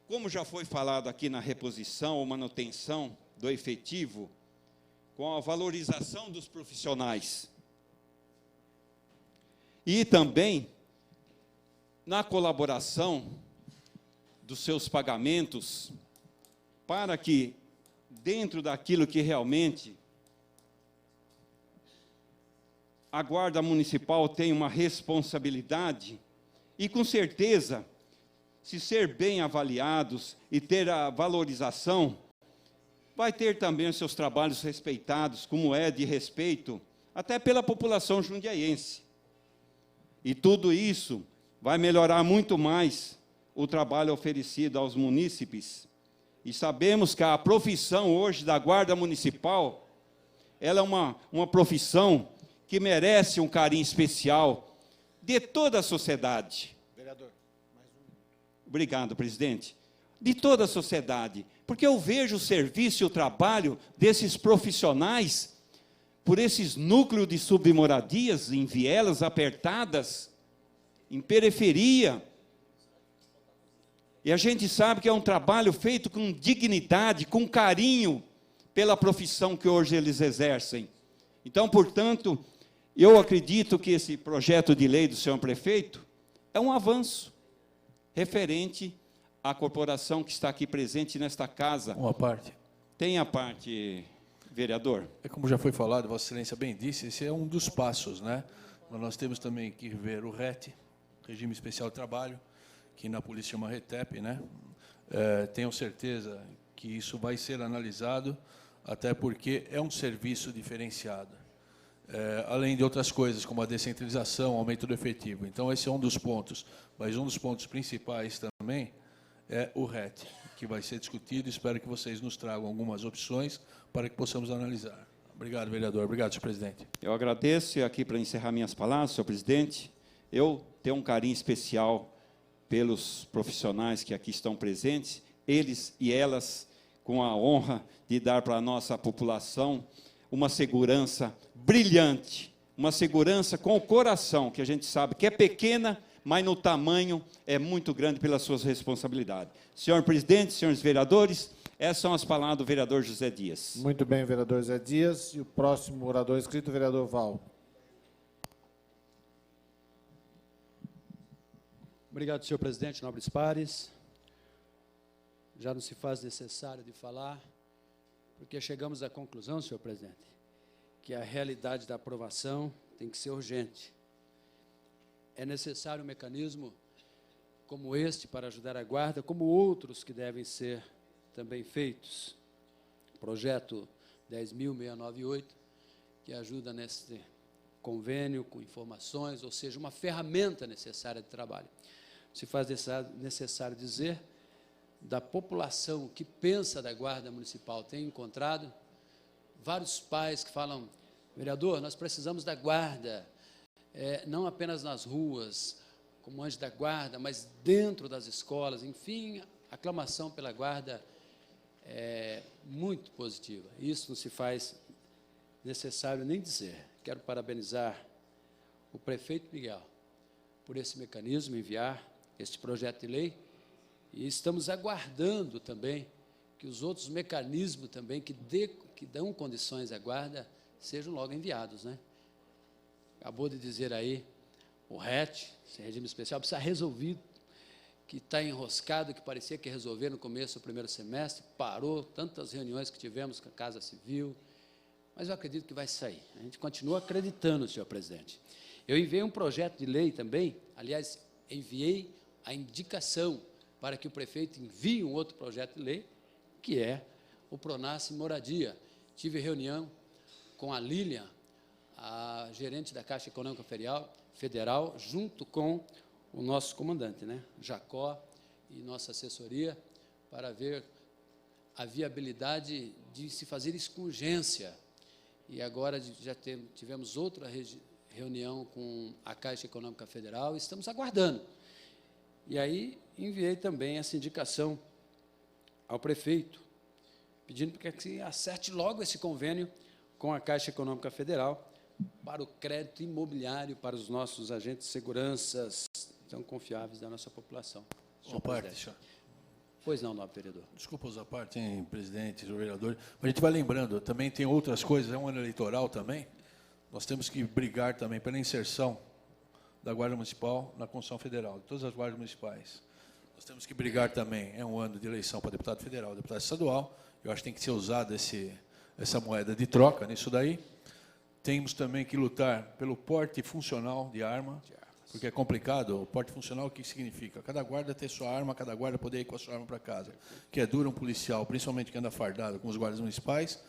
como já foi falado aqui na reposição ou manutenção do efetivo, com a valorização dos profissionais e também na colaboração dos seus pagamentos, para que, dentro daquilo que realmente a Guarda Municipal tem uma responsabilidade, e com certeza, se ser bem avaliados e ter a valorização, vai ter também os seus trabalhos respeitados, como é de respeito, até pela população jundiaiense. E tudo isso vai melhorar muito mais o trabalho oferecido aos munícipes. E sabemos que a profissão hoje da Guarda Municipal, ela é uma profissão que merece um carinho especial de toda a sociedade. Vereador, mais um. Obrigado, presidente. De toda a sociedade, porque eu vejo o serviço e o trabalho desses profissionais por esses núcleos de submoradias, em vielas apertadas, em periferia. E a gente sabe que é um trabalho feito com dignidade, com carinho pela profissão que hoje eles exercem. Então, portanto, eu acredito que esse projeto de lei do senhor prefeito é um avanço referente à corporação que está aqui presente nesta casa. Uma parte. Tem a parte, vereador? É como já foi falado, Vossa Excelência bem disse, esse é um dos passos, né? Mas nós temos também que ver o RET, Regime Especial de Trabalho, que na polícia chama RETEP, né? Tenho certeza que isso vai ser analisado, até porque é um serviço diferenciado. Além de outras coisas, como a descentralização, aumento do efetivo. Então, esse é um dos pontos. Mas um dos pontos principais também é o RET, que vai ser discutido. Espero que vocês nos tragam algumas opções para que possamos analisar. Obrigado, vereador. Obrigado, senhor presidente. Eu agradeço, e aqui para encerrar minhas palavras, senhor presidente, eu tenho um carinho especial pelos profissionais que aqui estão presentes, eles e elas com a honra de dar para a nossa população uma segurança brilhante, uma segurança com o coração, que a gente sabe que é pequena, mas no tamanho é muito grande pelas suas responsabilidades. Senhor presidente, senhores vereadores, essas são as palavras do vereador José Dias. Muito bem, vereador José Dias. E o próximo orador inscrito, o vereador Val. Obrigado, senhor presidente, nobres pares. Já não se faz necessário de falar, porque chegamos à conclusão, senhor presidente, que a realidade da aprovação tem que ser urgente. É necessário um mecanismo como este para ajudar a Guarda, como outros que devem ser também feitos. Projeto 10.698, que ajuda nesse convênio com informações, ou seja, uma ferramenta necessária de trabalho. Se faz necessário dizer, da população que pensa da Guarda Municipal. Tenho encontrado vários pais que falam: vereador, nós precisamos da Guarda, não apenas nas ruas, como anjo da Guarda, mas dentro das escolas. Enfim, a aclamação pela Guarda é muito positiva. Isso não se faz necessário nem dizer. Quero parabenizar o prefeito Miguel por esse mecanismo, enviar este projeto de lei, e estamos aguardando também que os outros mecanismos também que dão condições à Guarda sejam logo enviados, né? Acabou de dizer aí, o RET, esse regime especial, precisa ser resolvido, que está enroscado, que parecia que ia resolver no começo do primeiro semestre, parou, tantas reuniões que tivemos com a Casa Civil, mas eu acredito que vai sair. A gente continua acreditando, senhor presidente. Eu enviei um projeto de lei também, aliás, enviei a indicação para que o prefeito envie um outro projeto de lei, que é o Pronace Moradia. Tive reunião com a Lília, a gerente da Caixa Econômica Federal, junto com o nosso comandante, né, Jacó, e nossa assessoria, para ver a viabilidade de se fazer isso com urgência. E agora já tivemos outra reunião com a Caixa Econômica Federal, e estamos aguardando. E aí enviei também essa indicação ao prefeito, pedindo que se acerte logo esse convênio com a Caixa Econômica Federal para o crédito imobiliário para os nossos agentes de segurança tão confiáveis da nossa população. Uma parte, senhor. Pois não, nobre vereador. Desculpa usar parte, hein, presidente, senhor vereador. Mas a gente vai lembrando, também tem outras coisas, é um ano eleitoral também. Nós temos que brigar também pela inserção da Guarda Municipal na Constituição Federal, de todas as guardas municipais. Nós temos que brigar também, é um ano de eleição para deputado federal, deputado estadual. Eu acho que tem que ser usada essa moeda de troca nisso daí. Temos também que lutar pelo porte funcional de arma, porque é complicado. O porte funcional, o que significa? Cada guarda ter sua arma, cada guarda poder ir com a sua arma para casa. Que é duro um policial, principalmente que anda fardado com os guardas municipais,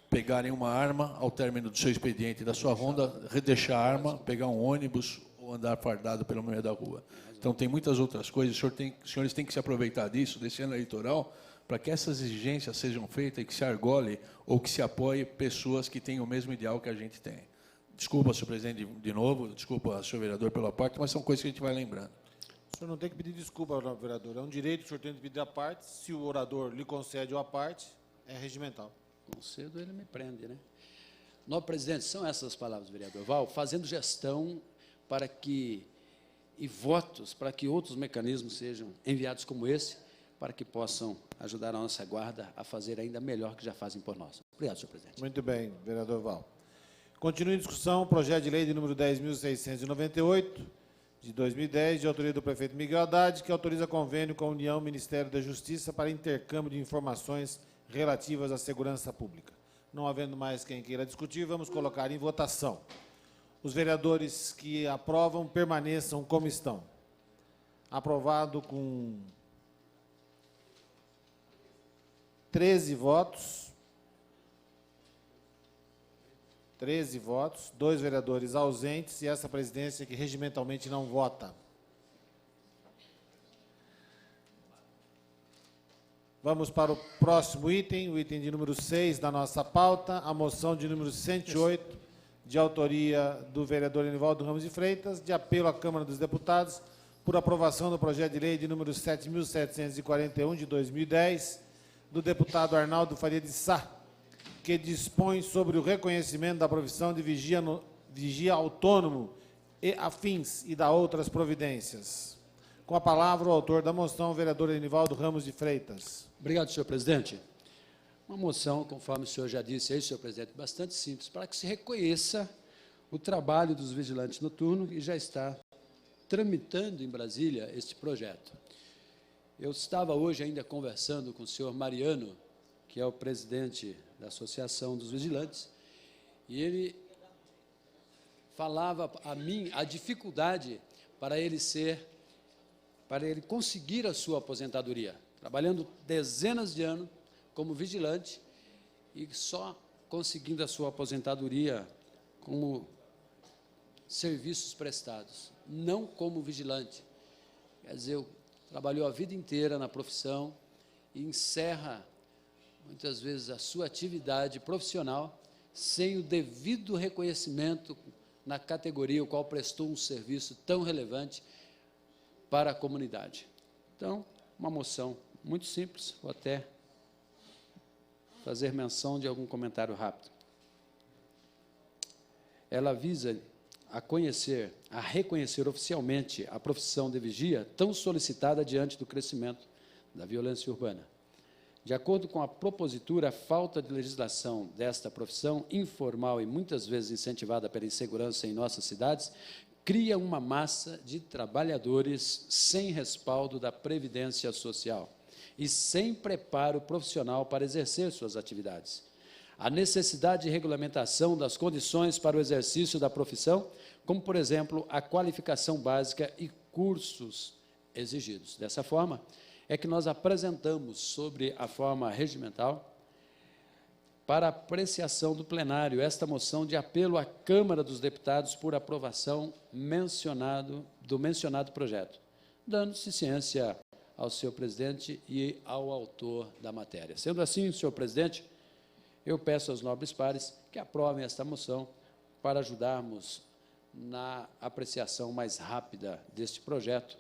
pegarem uma arma ao término do seu expediente da sua ronda, deixar a arma, pegar um ônibus ou andar fardado pelo meio da rua. Então, tem muitas outras coisas. Os senhores têm que se aproveitar disso, desse ano eleitoral, para que essas exigências sejam feitas e que se argole ou que se apoie pessoas que têm o mesmo ideal que a gente tem. Desculpa, senhor presidente, de novo, desculpa, senhor vereador, pela parte, mas são coisas que a gente vai lembrando. O senhor não tem que pedir desculpa, vereador. É um direito, o senhor tem que pedir a parte. Se o orador lhe concede a parte, é regimental. Concedo, ele me prende, né? Nobre presidente, são essas palavras, vereador Val, fazendo gestão para que, e votos para que outros mecanismos sejam enviados como esse, para que possam ajudar a nossa guarda a fazer ainda melhor que já fazem por nós. Obrigado, senhor presidente. Muito bem, vereador Val. Continua em discussão o projeto de lei de número 10.698, de 2010, de autoria do prefeito Miguel Haddad, que autoriza convênio com a União Ministério da Justiça para intercâmbio de informações relativas à segurança pública. Não havendo mais quem queira discutir, vamos colocar em votação. Os vereadores que aprovam permaneçam como estão. Aprovado com 13 votos. 13 votos, 2 vereadores ausentes e essa presidência que regimentalmente não vota. Vamos para o próximo item, o item de número 6 da nossa pauta, a moção de número 108, de autoria do vereador Enivaldo Ramos de Freitas, de apelo à Câmara dos Deputados, por aprovação do projeto de lei de número 7.741, de 2010, do deputado Arnaldo Faria de Sá, que dispõe sobre o reconhecimento da profissão de vigia autônomo e afins e da outras providências. Com a palavra, o autor da moção, o vereador Enivaldo Ramos de Freitas. Obrigado, senhor presidente. Uma moção, conforme o senhor já disse aí, senhor presidente, bastante simples, para que se reconheça o trabalho dos vigilantes noturnos e já está tramitando em Brasília este projeto. Eu estava hoje ainda conversando com o senhor Mariano, que é o presidente da Associação dos Vigilantes, e ele falava a mim a dificuldade para ele conseguir a sua aposentadoria, trabalhando dezenas de anos como vigilante e só conseguindo a sua aposentadoria como serviços prestados, não como vigilante. Quer dizer, trabalhou a vida inteira na profissão e encerra, muitas vezes, a sua atividade profissional sem o devido reconhecimento na categoria ao qual prestou um serviço tão relevante para a comunidade. Então, uma moção muito simples, vou até fazer menção de algum comentário rápido. Ela visa a reconhecer oficialmente a profissão de vigia tão solicitada diante do crescimento da violência urbana. De acordo com a propositura, a falta de legislação desta profissão, informal e muitas vezes incentivada pela insegurança em nossas cidades, cria uma massa de trabalhadores sem respaldo da Previdência Social e sem preparo profissional para exercer suas atividades. A necessidade de regulamentação das condições para o exercício da profissão, como, por exemplo, a qualificação básica e cursos exigidos. Dessa forma, é que nós apresentamos sobre a forma regimental para apreciação do plenário esta moção de apelo à Câmara dos Deputados por aprovação do mencionado projeto, dando-se ciência ao senhor presidente e ao autor da matéria. Sendo assim, senhor presidente, eu peço aos nobres pares que aprovem esta moção para ajudarmos na apreciação mais rápida deste projeto,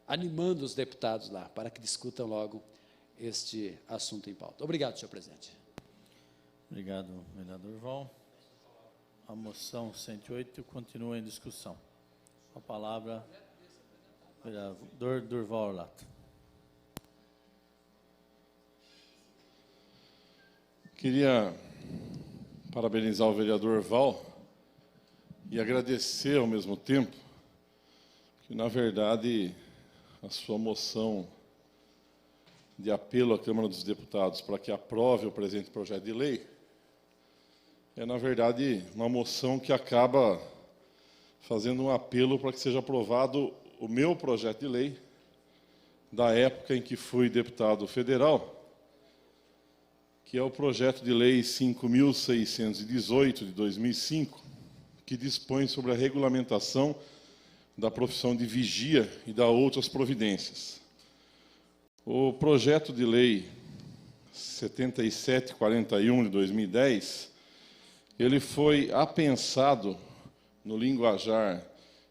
animando os deputados lá para que discutam logo este assunto em pauta. Obrigado, senhor presidente. Obrigado, vereador Val. A moção 108 continua em discussão. Com a palavra, vereador Durval Orlato. Queria parabenizar o vereador Val e agradecer ao mesmo tempo que, na verdade, a sua moção de apelo à Câmara dos Deputados para que aprove o presente projeto de lei é, na verdade, uma moção que acaba fazendo um apelo para que seja aprovado o meu projeto de lei da época em que fui deputado federal, que é o projeto de lei 5.618, de 2005, que dispõe sobre a regulamentação da profissão de vigia e da outras providências. O projeto de lei 7741, de 2010, ele foi apensado no linguajar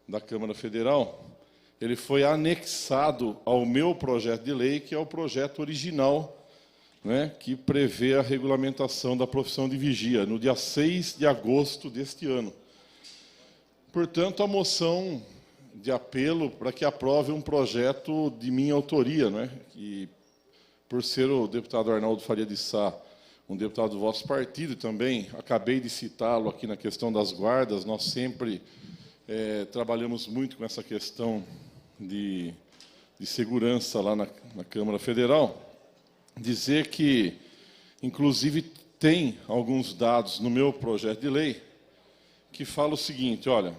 da Câmara Federal, ele foi anexado ao meu projeto de lei, que é o projeto original, né, que prevê a regulamentação da profissão de vigia, no dia 6 de agosto deste ano. Portanto, a moção de apelo para que aprove um projeto de minha autoria, né, e, por ser o deputado Arnaldo Faria de Sá, um deputado do vosso partido também, acabei de citá-lo aqui na questão das guardas, nós sempre trabalhamos muito com essa questão de segurança lá na Câmara Federal. Dizer que, inclusive, tem alguns dados no meu projeto de lei que fala o seguinte, olha,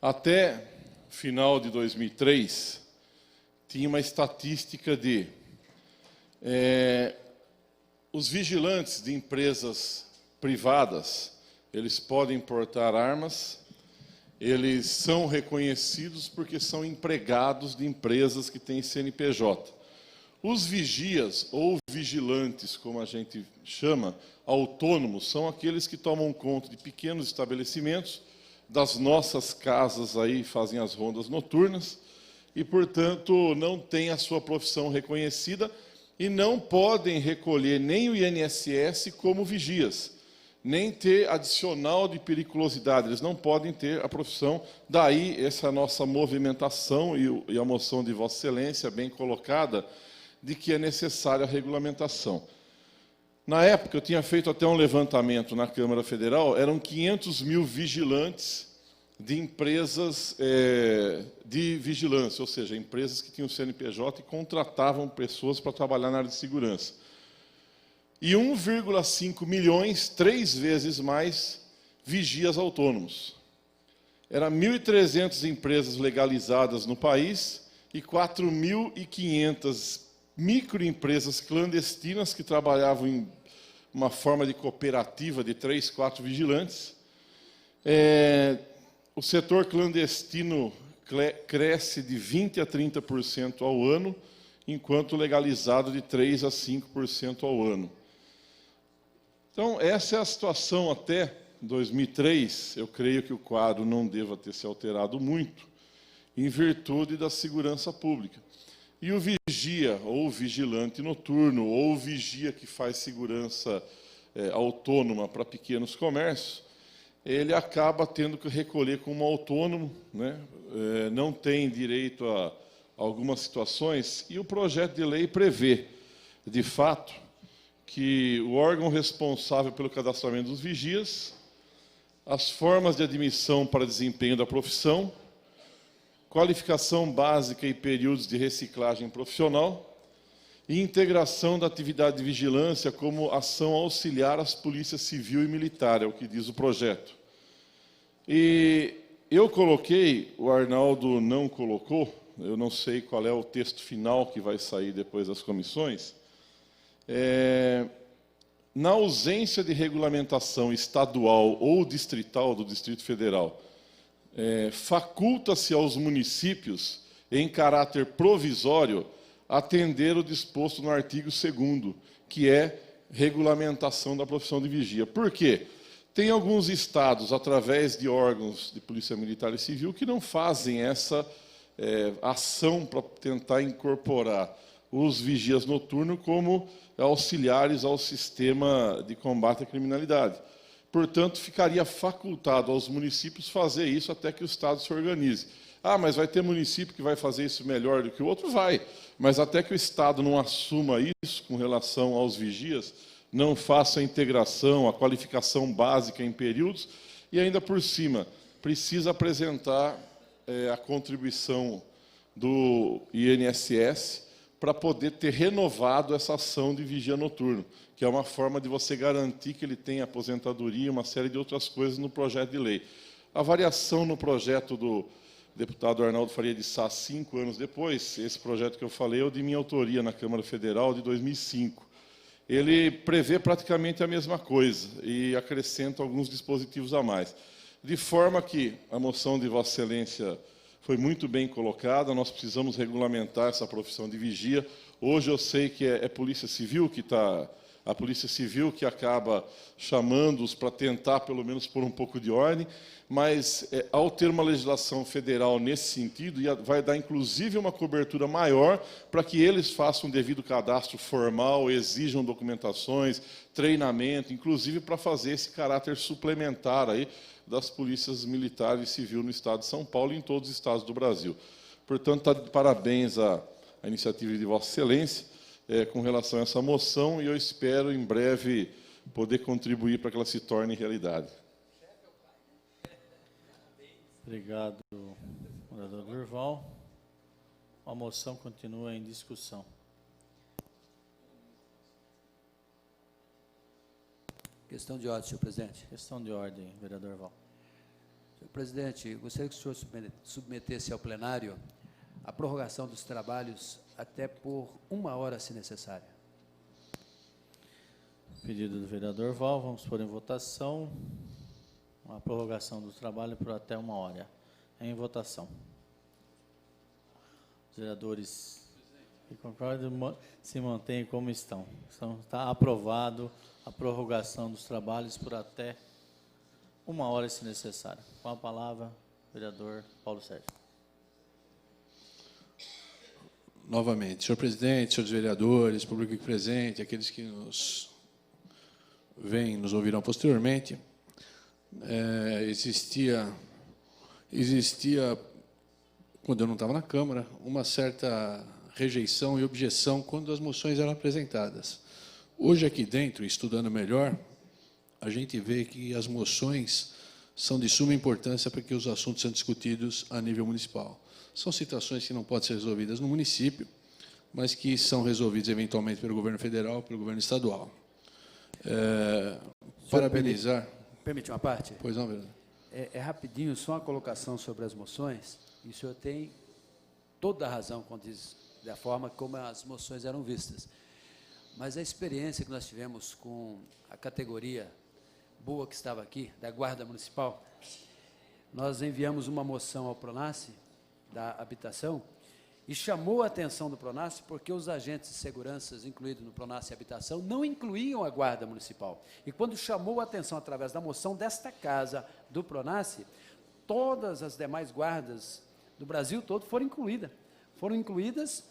até final de 2003, tinha uma estatística de os vigilantes de empresas privadas, eles podem portar armas, eles são reconhecidos porque são empregados de empresas que têm CNPJ. Os vigias, ou vigilantes, como a gente chama, autônomos, são aqueles que tomam conta de pequenos estabelecimentos, das nossas casas aí, fazem as rondas noturnas, e, portanto, não têm a sua profissão reconhecida e não podem recolher nem o INSS como vigias, nem ter adicional de periculosidade, eles não podem ter a profissão. Daí essa nossa movimentação e a moção de Vossa Excelência, bem colocada, de que é necessária a regulamentação. Na época, eu tinha feito até um levantamento na Câmara Federal, eram 500 mil vigilantes de empresas de vigilância, ou seja, empresas que tinham CNPJ e contratavam pessoas para trabalhar na área de segurança. E 1,5 milhões, 3 vezes mais, vigias autônomos. Eram 1.300 empresas legalizadas no país e 4.500 microempresas clandestinas que trabalhavam em uma forma de cooperativa de 3, 4 vigilantes. O setor clandestino cresce de 20% a 30% ao ano, enquanto legalizado de 3% a 5% ao ano. Então, essa é a situação até 2003. Eu creio que o quadro não deva ter se alterado muito, em virtude da segurança pública. E o vigia, ou vigilante noturno, ou vigia que faz segurança autônoma para pequenos comércios, ele acaba tendo que recolher como autônomo, né? Não tem direito a algumas situações, e o projeto de lei prevê, de fato, que o órgão responsável pelo cadastramento dos vigias, as formas de admissão para desempenho da profissão, qualificação básica e períodos de reciclagem profissional, e integração da atividade de vigilância como ação auxiliar às polícias civil e militar, é o que diz o projeto. E eu coloquei, o Arnaldo não colocou, eu não sei qual é o texto final que vai sair depois das comissões, na ausência de regulamentação estadual ou distrital do Distrito Federal, faculta-se aos municípios, em caráter provisório, atender o disposto no artigo 2º, que é regulamentação da profissão de vigia. Por quê? Tem alguns estados, através de órgãos de polícia militar e civil, que não fazem essa ação para tentar incorporar os vigias noturnos como auxiliares ao sistema de combate à criminalidade. Portanto, ficaria facultado aos municípios fazer isso até que o Estado se organize. Ah, mas vai ter município que vai fazer isso melhor do que o outro? Vai. Mas até que o Estado não assuma isso com relação aos vigias, não faça a integração, a qualificação básica em períodos, e ainda por cima, precisa apresentar a contribuição do INSS para poder ter renovado essa ação de vigia noturno, que é uma forma de você garantir que ele tem aposentadoria e uma série de outras coisas no projeto de lei. A variação no projeto do deputado Arnaldo Faria de Sá, 5 anos depois, esse projeto que eu falei é o de minha autoria na Câmara Federal, de 2005. Ele prevê praticamente a mesma coisa e acrescenta alguns dispositivos a mais. De forma que a moção de Vossa Excelência foi muito bem colocada, nós precisamos regulamentar essa profissão de vigia. Hoje eu sei que é Polícia Civil que está... A Polícia Civil que acaba chamando-os para tentar, pelo menos, pôr um pouco de ordem, mas, ao ter uma legislação federal nesse sentido, vai dar, inclusive, uma cobertura maior para que eles façam um devido cadastro formal, exijam documentações, treinamento, inclusive para fazer esse caráter suplementar aí das polícias militares e civil no Estado de São Paulo e em todos os estados do Brasil. Portanto, está de parabéns à iniciativa de Vossa Excelência, com relação a essa moção, e eu espero, em breve, poder contribuir para que ela se torne realidade. Obrigado, vereador Durval. A moção continua em discussão. Questão de ordem, senhor presidente. Questão de ordem, vereador Val. Senhor presidente, gostaria que o senhor submetesse ao plenário a prorrogação dos trabalhos até por 1 hora, se necessário. Pedido do vereador Val, vamos pôr em votação a prorrogação do trabalho por até 1 hora. Em votação. Os vereadores que concordam se mantêm como estão. Está aprovado a prorrogação dos trabalhos por até 1 hora, se necessário. Com a palavra, vereador Paulo Sérgio. Novamente, senhor presidente, senhores vereadores, público aqui presente, aqueles que nos veem, nos ouvirão posteriormente, existia, quando eu não estava na Câmara, uma certa rejeição e objeção quando as moções eram apresentadas. Hoje, aqui dentro, estudando melhor, a gente vê que as moções são de suma importância para que os assuntos sejam discutidos a nível municipal. São situações que não podem ser resolvidas no município, mas que são resolvidas eventualmente pelo governo federal, pelo governo estadual. Parabenizar... Permite uma parte? Pois não, vereador. É rapidinho, só uma colocação sobre as moções, e o senhor tem toda a razão quando diz da forma como as moções eram vistas. Mas a experiência que nós tivemos com a categoria boa que estava aqui, da Guarda Municipal, nós enviamos uma moção ao Pronace, da habitação, E chamou a atenção do PRONASSE porque os agentes de segurança incluídos no PRONASSE Habitação não incluíam a Guarda Municipal. E quando chamou a atenção através da moção desta casa do PRONASSE, todas as demais guardas do Brasil todo foram incluídas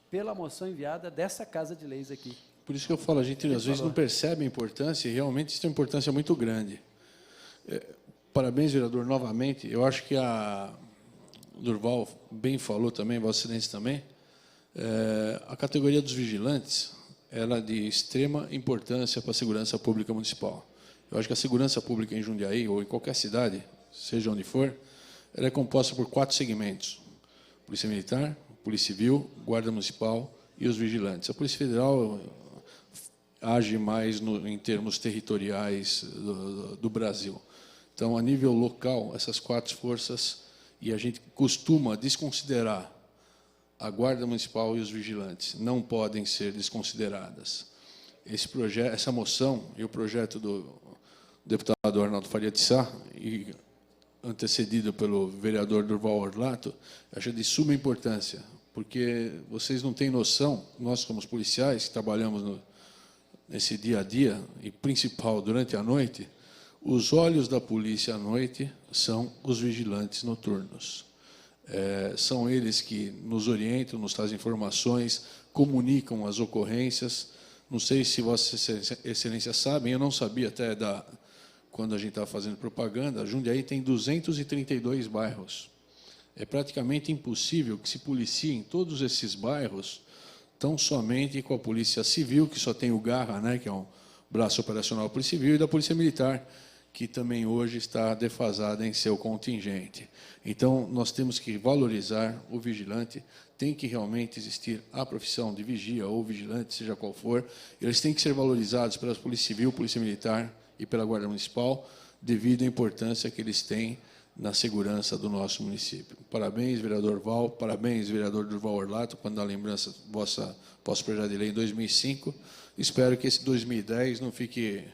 pela moção enviada dessa Casa de Leis aqui. Por isso que eu falo, a gente às vezes não percebe a importância, e realmente isso tem uma importância muito grande. Parabéns, vereador, novamente. Eu acho que o Durval bem falou também, Vossa Excelência também, a categoria dos vigilantes ela é de extrema importância para a segurança pública municipal. Eu acho que a segurança pública em Jundiaí, ou em qualquer cidade, seja onde for, ela é composta por 4 segmentos: Polícia Militar, Polícia Civil, Guarda Municipal e os vigilantes. A Polícia Federal age mais em termos territoriais do Brasil. Então, a nível local, essas 4 forças, e a gente costuma desconsiderar a Guarda Municipal e os vigilantes, não podem ser desconsideradas. Essa moção e o projeto do deputado Arnaldo Faria de Sá, e antecedido pelo vereador Durval Orlato, acho de suma importância, porque vocês não têm noção, nós como policiais que trabalhamos nesse dia a dia, e principal durante a noite, os olhos da polícia à noite são os vigilantes noturnos. São eles que nos orientam, nos trazem informações, comunicam as ocorrências. Não sei se Vossa Excelência sabem, eu não sabia até quando a gente estava fazendo propaganda, Jundiaí tem 232 bairros. É praticamente impossível que se policiem todos esses bairros tão somente com a Polícia Civil, que só tem o Garra, né, que é um braço operacional da Polícia Civil, e da Polícia Militar, que também hoje está defasada em seu contingente. Então, nós temos que valorizar o vigilante, tem que realmente existir a profissão de vigia ou vigilante, seja qual for, eles têm que ser valorizados pela Polícia Civil, Polícia Militar e pela Guarda Municipal, devido à importância que eles têm na segurança do nosso município. Parabéns, vereador Val, parabéns, vereador Durval Orlato, quando dá lembrança vosso projeto de lei em 2005. Espero que esse 2010 não fique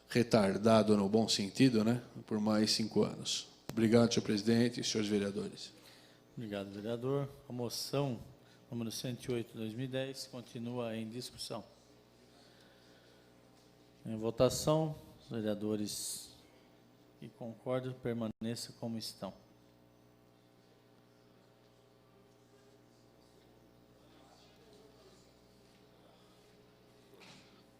retardado no bom sentido, né, por mais 5 anos. Obrigado, senhor presidente e senhores vereadores. Obrigado, vereador. A moção número 108, 2010, continua em discussão. Em votação, os vereadores que concordam, permaneçam como estão.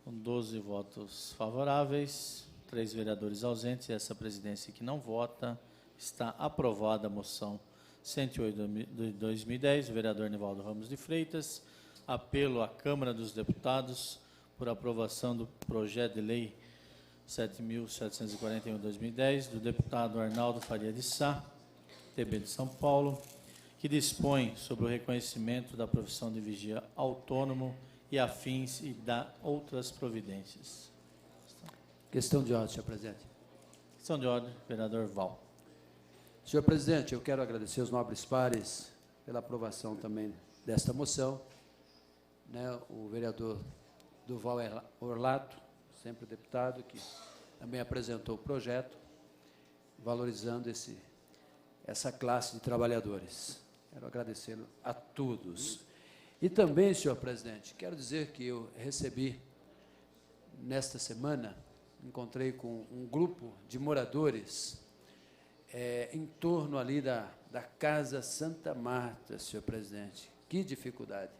Com 12 votos favoráveis, 3 vereadores ausentes e essa presidência que não vota, está aprovada a moção 108 de 2010, o vereador Nivaldo Ramos de Freitas. Apelo à Câmara dos Deputados por aprovação do projeto de lei 7.741/2010, do deputado Arnaldo Faria de Sá, TB de São Paulo, que dispõe sobre o reconhecimento da profissão de vigia autônomo e afins e dá outras providências. Questão de ordem, senhor presidente. Questão de ordem, vereador Val. Senhor presidente, eu quero agradecer aos nobres pares pela aprovação também desta moção. O vereador Durval Orlato, sempre deputado, que também apresentou o projeto, valorizando essa classe de trabalhadores. Quero agradecê-lo a todos. E também, senhor presidente, quero dizer que eu recebi, nesta semana, encontrei com um grupo de moradores em torno ali da Casa Santa Marta, senhor presidente. Que dificuldade.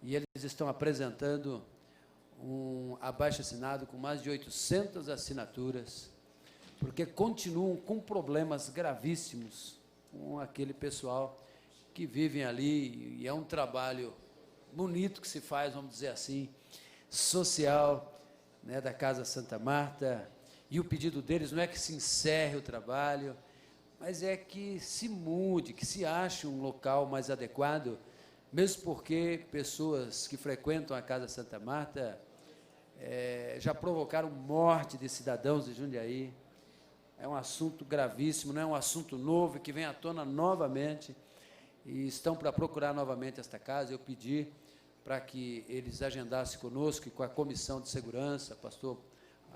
E eles estão apresentando um abaixo-assinado com mais de 800 assinaturas, porque continuam com problemas gravíssimos com aquele pessoal que vivem ali, e é um trabalho bonito que se faz, vamos dizer assim, social, né, da Casa Santa Marta, e o pedido deles não é que se encerre o trabalho, mas é que se mude, que se ache um local mais adequado, mesmo porque pessoas que frequentam a Casa Santa Marta já provocaram morte de cidadãos de Jundiaí. É um assunto gravíssimo, não é um assunto novo, que vem à tona novamente, e estão para procurar novamente esta casa. Eu pedi para que eles agendassem conosco e com a Comissão de Segurança,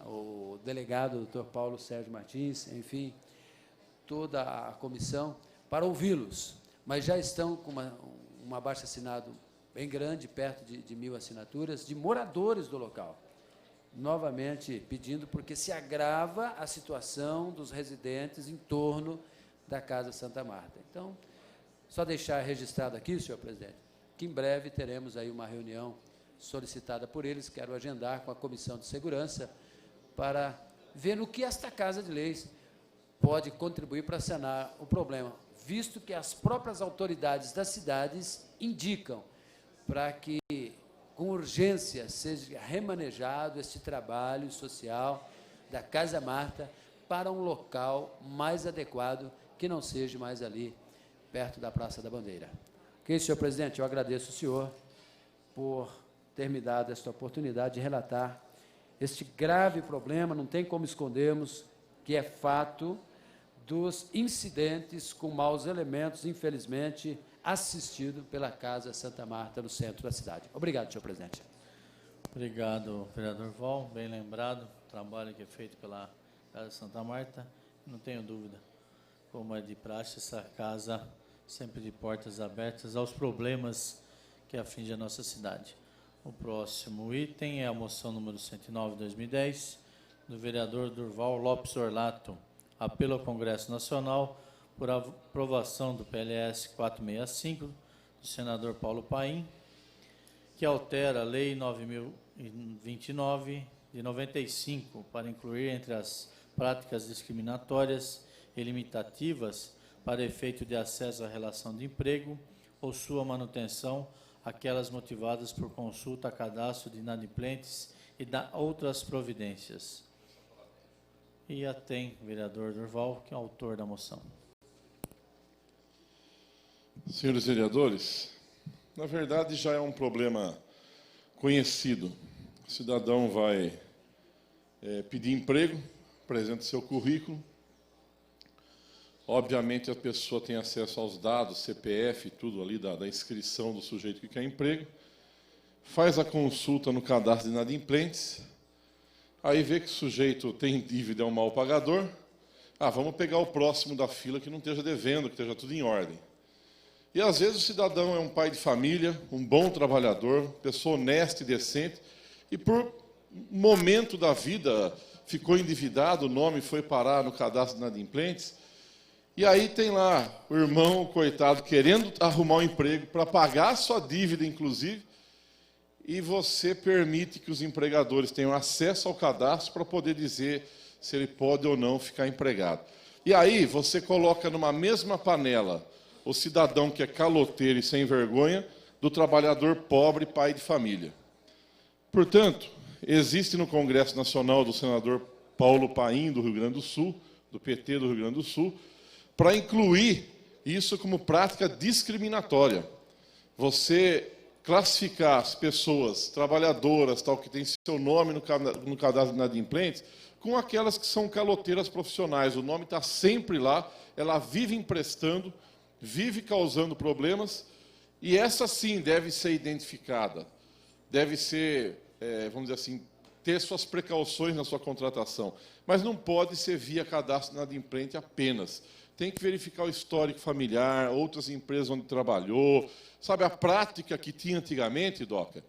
o delegado, doutor Paulo Sérgio Martins, enfim, toda a comissão, para ouvi-los, mas já estão com um abaixo-assinado bem grande, perto de 1.000 assinaturas, de moradores do local. Novamente pedindo, porque se agrava a situação dos residentes em torno da Casa Santa Marta. Então, só deixar registrado aqui, senhor presidente, que em breve teremos aí uma reunião solicitada por eles, quero agendar com a Comissão de Segurança, para ver no que esta Casa de Leis pode contribuir para sanar o problema, visto que as próprias autoridades das cidades indicam para que, com urgência, seja remanejado este trabalho social da Casa Marta para um local mais adequado, que não seja mais ali, perto da Praça da Bandeira. Ok, senhor presidente, eu agradeço o senhor por ter me dado esta oportunidade de relatar este grave problema, não tem como escondermos que é fato dos incidentes com maus elementos, infelizmente, assistido pela Casa Santa Marta, no centro da cidade. Obrigado, senhor presidente. Obrigado, vereador Val, bem lembrado, o trabalho que é feito pela Casa Santa Marta, não tenho dúvida, como é de praxe, essa casa sempre de portas abertas aos problemas que afligem a nossa cidade. O próximo item é a moção número 109, 2010, do vereador Durval Lopes Orlato, apelo ao Congresso Nacional por aprovação do PLS 465, do senador Paulo Paim, que altera a Lei 9.029, de 95, para incluir entre as práticas discriminatórias e limitativas para efeito de acesso à relação de emprego ou sua manutenção, aquelas motivadas por consulta a cadastro de inadimplentes e outras providências. E tem o vereador Durval, que é o autor da moção. Senhores vereadores, na verdade já é um problema conhecido. O cidadão vai pedir emprego, apresenta seu currículo. Obviamente a pessoa tem acesso aos dados, CPF, tudo ali da inscrição do sujeito que quer emprego. Faz a consulta no cadastro de inadimplentes. Aí vê que o sujeito tem dívida, é um mal pagador. Vamos pegar o próximo da fila que não esteja devendo, que esteja tudo em ordem. E, às vezes, o cidadão é um pai de família, um bom trabalhador, pessoa honesta e decente, e, por momento da vida, ficou endividado, o nome foi parar no cadastro de inadimplentes, e aí tem lá o irmão, coitado, querendo arrumar um emprego para pagar a sua dívida, inclusive, e você permite que os empregadores tenham acesso ao cadastro para poder dizer se ele pode ou não ficar empregado. E aí você coloca numa mesma panela o cidadão que é caloteiro e sem vergonha do trabalhador pobre, pai de família. Portanto, existe no Congresso Nacional do senador Paulo Paim, do Rio Grande do Sul, do PT do Rio Grande do Sul, para incluir isso como prática discriminatória. Você classificar as pessoas trabalhadoras, tal, que tem seu nome no cadastro de inadimplentes, com aquelas que são caloteiras profissionais. O nome está sempre lá, ela vive emprestando, vive causando problemas, e essa sim deve ser identificada, deve ser, vamos dizer assim, ter suas precauções na sua contratação, mas não pode ser via cadastro inadimplente apenas. Tem que verificar o histórico familiar, outras empresas onde trabalhou, sabe a prática que tinha antigamente, Doca?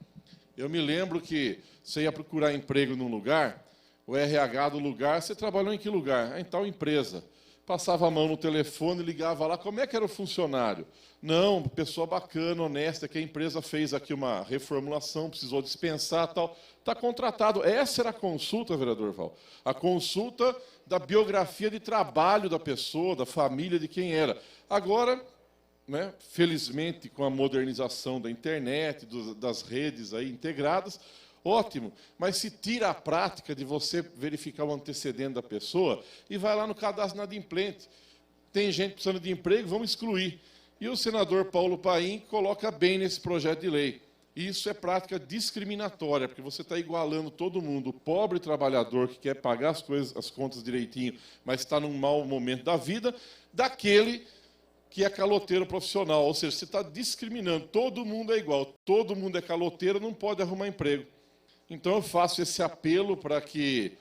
Eu me lembro que você ia procurar emprego num lugar, o RH do lugar, você trabalhou em que lugar? Em tal empresa. Passava a mão no telefone, ligava lá, como é que era o funcionário? Não, pessoa bacana, honesta, que a empresa fez aqui uma reformulação, precisou dispensar, tal. Está contratado. Essa era a consulta, vereador Val. A consulta da biografia de trabalho da pessoa, da família, de quem era. Agora, né, felizmente, com a modernização da internet, das redes aí integradas, ótimo, mas se tira a prática de você verificar o antecedente da pessoa e vai lá no cadastro inadimplente. Tem gente precisando de emprego, vamos excluir. E o senador Paulo Paim coloca bem nesse projeto de lei. Isso é prática discriminatória, porque você está igualando todo mundo, o pobre trabalhador que quer pagar as contas direitinho, mas está num mau momento da vida, daquele que é caloteiro profissional. Ou seja, você está discriminando, todo mundo é igual, todo mundo é caloteiro, não pode arrumar emprego. Então, eu faço esse apelo para que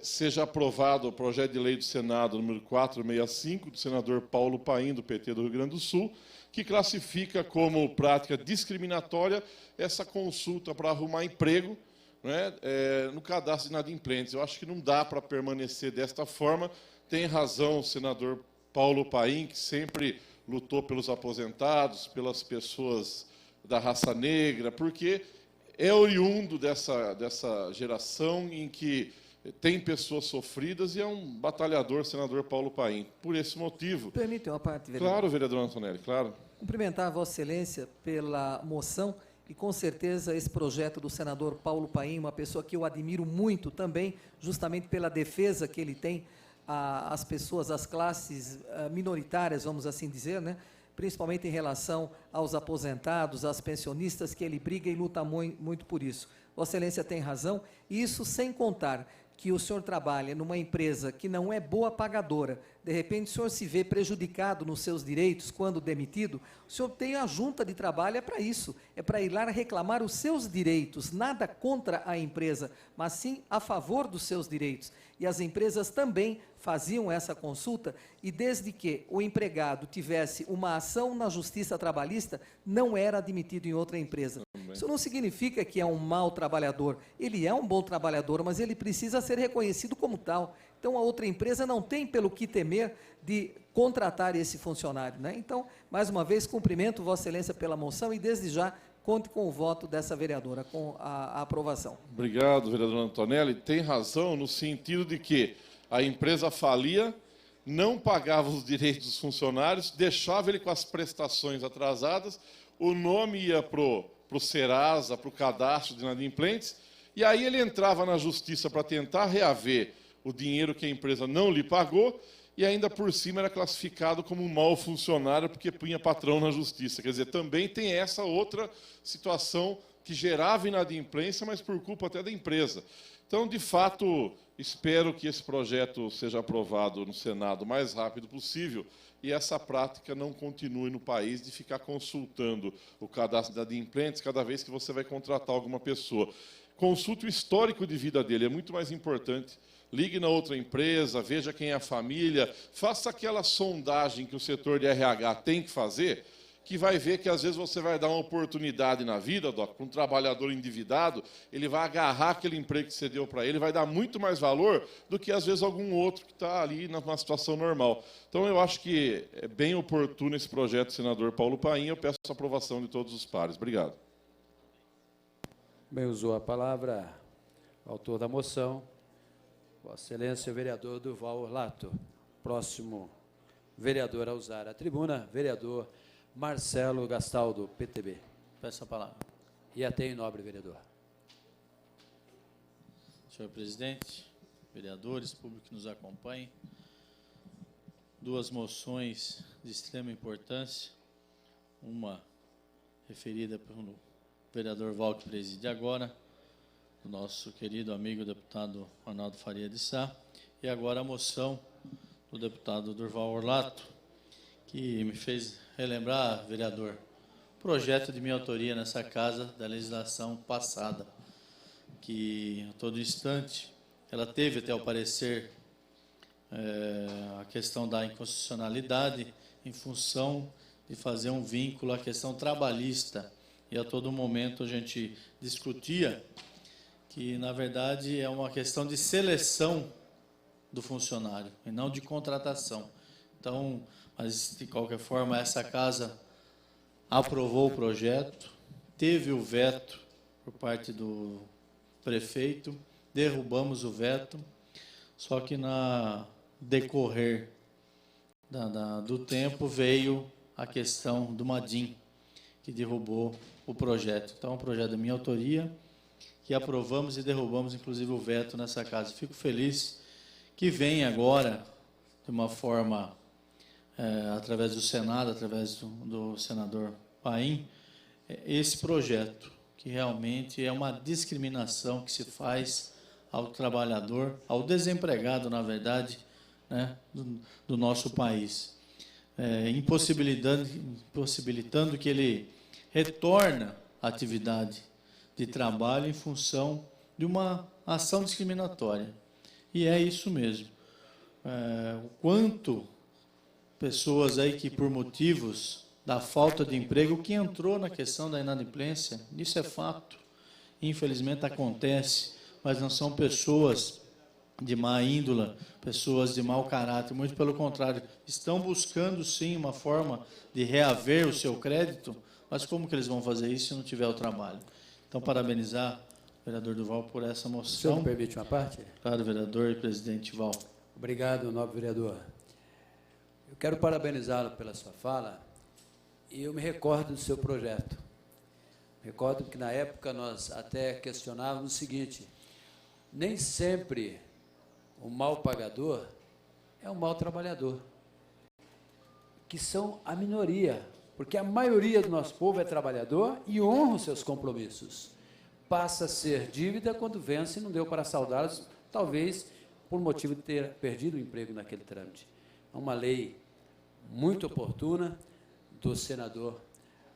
seja aprovado o projeto de lei do Senado número 465, do senador Paulo Paim, do PT do Rio Grande do Sul, que classifica como prática discriminatória essa consulta para arrumar emprego, né, no cadastro de inadimplentes. Eu acho que não dá para permanecer desta forma. Tem razão o senador Paulo Paim, que sempre lutou pelos aposentados, pelas pessoas da raça negra, porque é oriundo dessa geração em que tem pessoas sofridas e é um batalhador, senador Paulo Paim. Por esse motivo... Permite uma parte, vereador? Claro, vereador Antonelli, claro. Cumprimentar a Vossa Excelência pela moção e, com certeza, esse projeto do senador Paulo Paim, uma pessoa que eu admiro muito também, justamente pela defesa que ele tem às pessoas, às classes minoritárias, vamos assim dizer, né? Principalmente em relação aos aposentados, às pensionistas, que ele briga e luta muito por isso. Vossa Excelência tem razão, e isso sem contar que o senhor trabalha numa empresa que não é boa pagadora, de repente o senhor se vê prejudicado nos seus direitos quando demitido, o senhor tem a junta de trabalho, é para isso, é para ir lá reclamar os seus direitos, nada contra a empresa, mas sim a favor dos seus direitos. E as empresas também faziam essa consulta, e desde que o empregado tivesse uma ação na Justiça Trabalhista, não era admitido em outra empresa. Isso não significa que é um mau trabalhador, ele é um bom trabalhador, mas ele precisa ser reconhecido como tal. Então, a outra empresa não tem pelo que temer de contratar esse funcionário, né? Então, mais uma vez, cumprimento Vossa Excelência pela moção e, desde já, conte com o voto dessa vereadora, com a aprovação. Obrigado, vereador Antonelli. Tem razão no sentido de que a empresa falia, não pagava os direitos dos funcionários, deixava ele com as prestações atrasadas, o nome ia para o Serasa, para o cadastro de inadimplentes, e aí ele entrava na justiça para tentar reaver o dinheiro que a empresa não lhe pagou, e ainda por cima era classificado como um mau funcionário porque punha patrão na justiça. Quer dizer, também tem essa outra situação que gerava inadimplência, mas por culpa até da empresa. Então, de fato, espero que esse projeto seja aprovado no Senado o mais rápido possível e essa prática não continue no país de ficar consultando o cadastro de inadimplentes cada vez que você vai contratar alguma pessoa. Consulte o histórico de vida dele, é muito mais importante. Ligue na outra empresa, veja quem é a família, faça aquela sondagem que o setor de RH tem que fazer, que vai ver que às vezes você vai dar uma oportunidade na vida, Doc, para um trabalhador endividado, ele vai agarrar aquele emprego que você deu para ele, vai dar muito mais valor do que às vezes algum outro que está ali numa situação normal. Então eu acho que é bem oportuno esse projeto do senador Paulo Paim, eu peço a aprovação de todos os pares. Obrigado. Bem, usou a palavra o autor da moção, Vossa Excelência, o vereador Durval Orlato. Próximo vereador a usar a tribuna, vereador Marcelo Gastaldo, PTB. Peço a palavra. E atém, nobre vereador. Senhor presidente, vereadores, público que nos acompanha, duas moções de extrema importância, uma referida pelo vereador Val, que preside agora, o nosso querido amigo deputado Ronaldo Faria de Sá, e agora a moção do deputado Durval Orlato, que me fez relembrar, vereador, projeto de minha autoria nessa casa da legislação passada, que a todo instante ela teve até o parecer a questão da inconstitucionalidade em função de fazer um vínculo à questão trabalhista, e a todo momento a gente discutia que, na verdade, é uma questão de seleção do funcionário, e não de contratação. Então, mas, de qualquer forma, essa casa aprovou o projeto, teve o veto por parte do prefeito, derrubamos o veto, só que, na decorrer do tempo, veio a questão do Madim, que derrubou o projeto. Então, é um projeto da minha autoria, que aprovamos e derrubamos, inclusive, o veto nessa casa. Fico feliz que vem agora, de uma forma, através do Senado, através do senador Paim, esse projeto, que realmente é uma discriminação que se faz ao trabalhador, ao desempregado, na verdade, né, do nosso país, impossibilitando que ele retorne à atividade de trabalho em função de uma ação discriminatória. E é isso mesmo. O quanto pessoas aí que por motivos da falta de emprego que entrou na questão da inadimplência. Isso é fato. Infelizmente acontece, mas não são pessoas de má índole, pessoas de mau caráter, muito pelo contrário, estão buscando sim uma forma de reaver o seu crédito, mas como que eles vão fazer isso se não tiver o trabalho? Então, parabenizar o vereador Durval por essa moção. O senhor me permite uma parte? Claro, vereador e presidente Val. Obrigado, nobre vereador. Eu quero parabenizá-lo pela sua fala e eu me recordo do seu projeto. Recordo que, na época, nós até questionávamos o seguinte: nem sempre o mal pagador é um mau trabalhador, que são a minoria, porque a maioria do nosso povo é trabalhador e honra os seus compromissos. Passa a ser dívida quando vence e não deu para saldá-los, talvez por motivo de ter perdido o emprego naquele trâmite. É uma lei muito oportuna do senador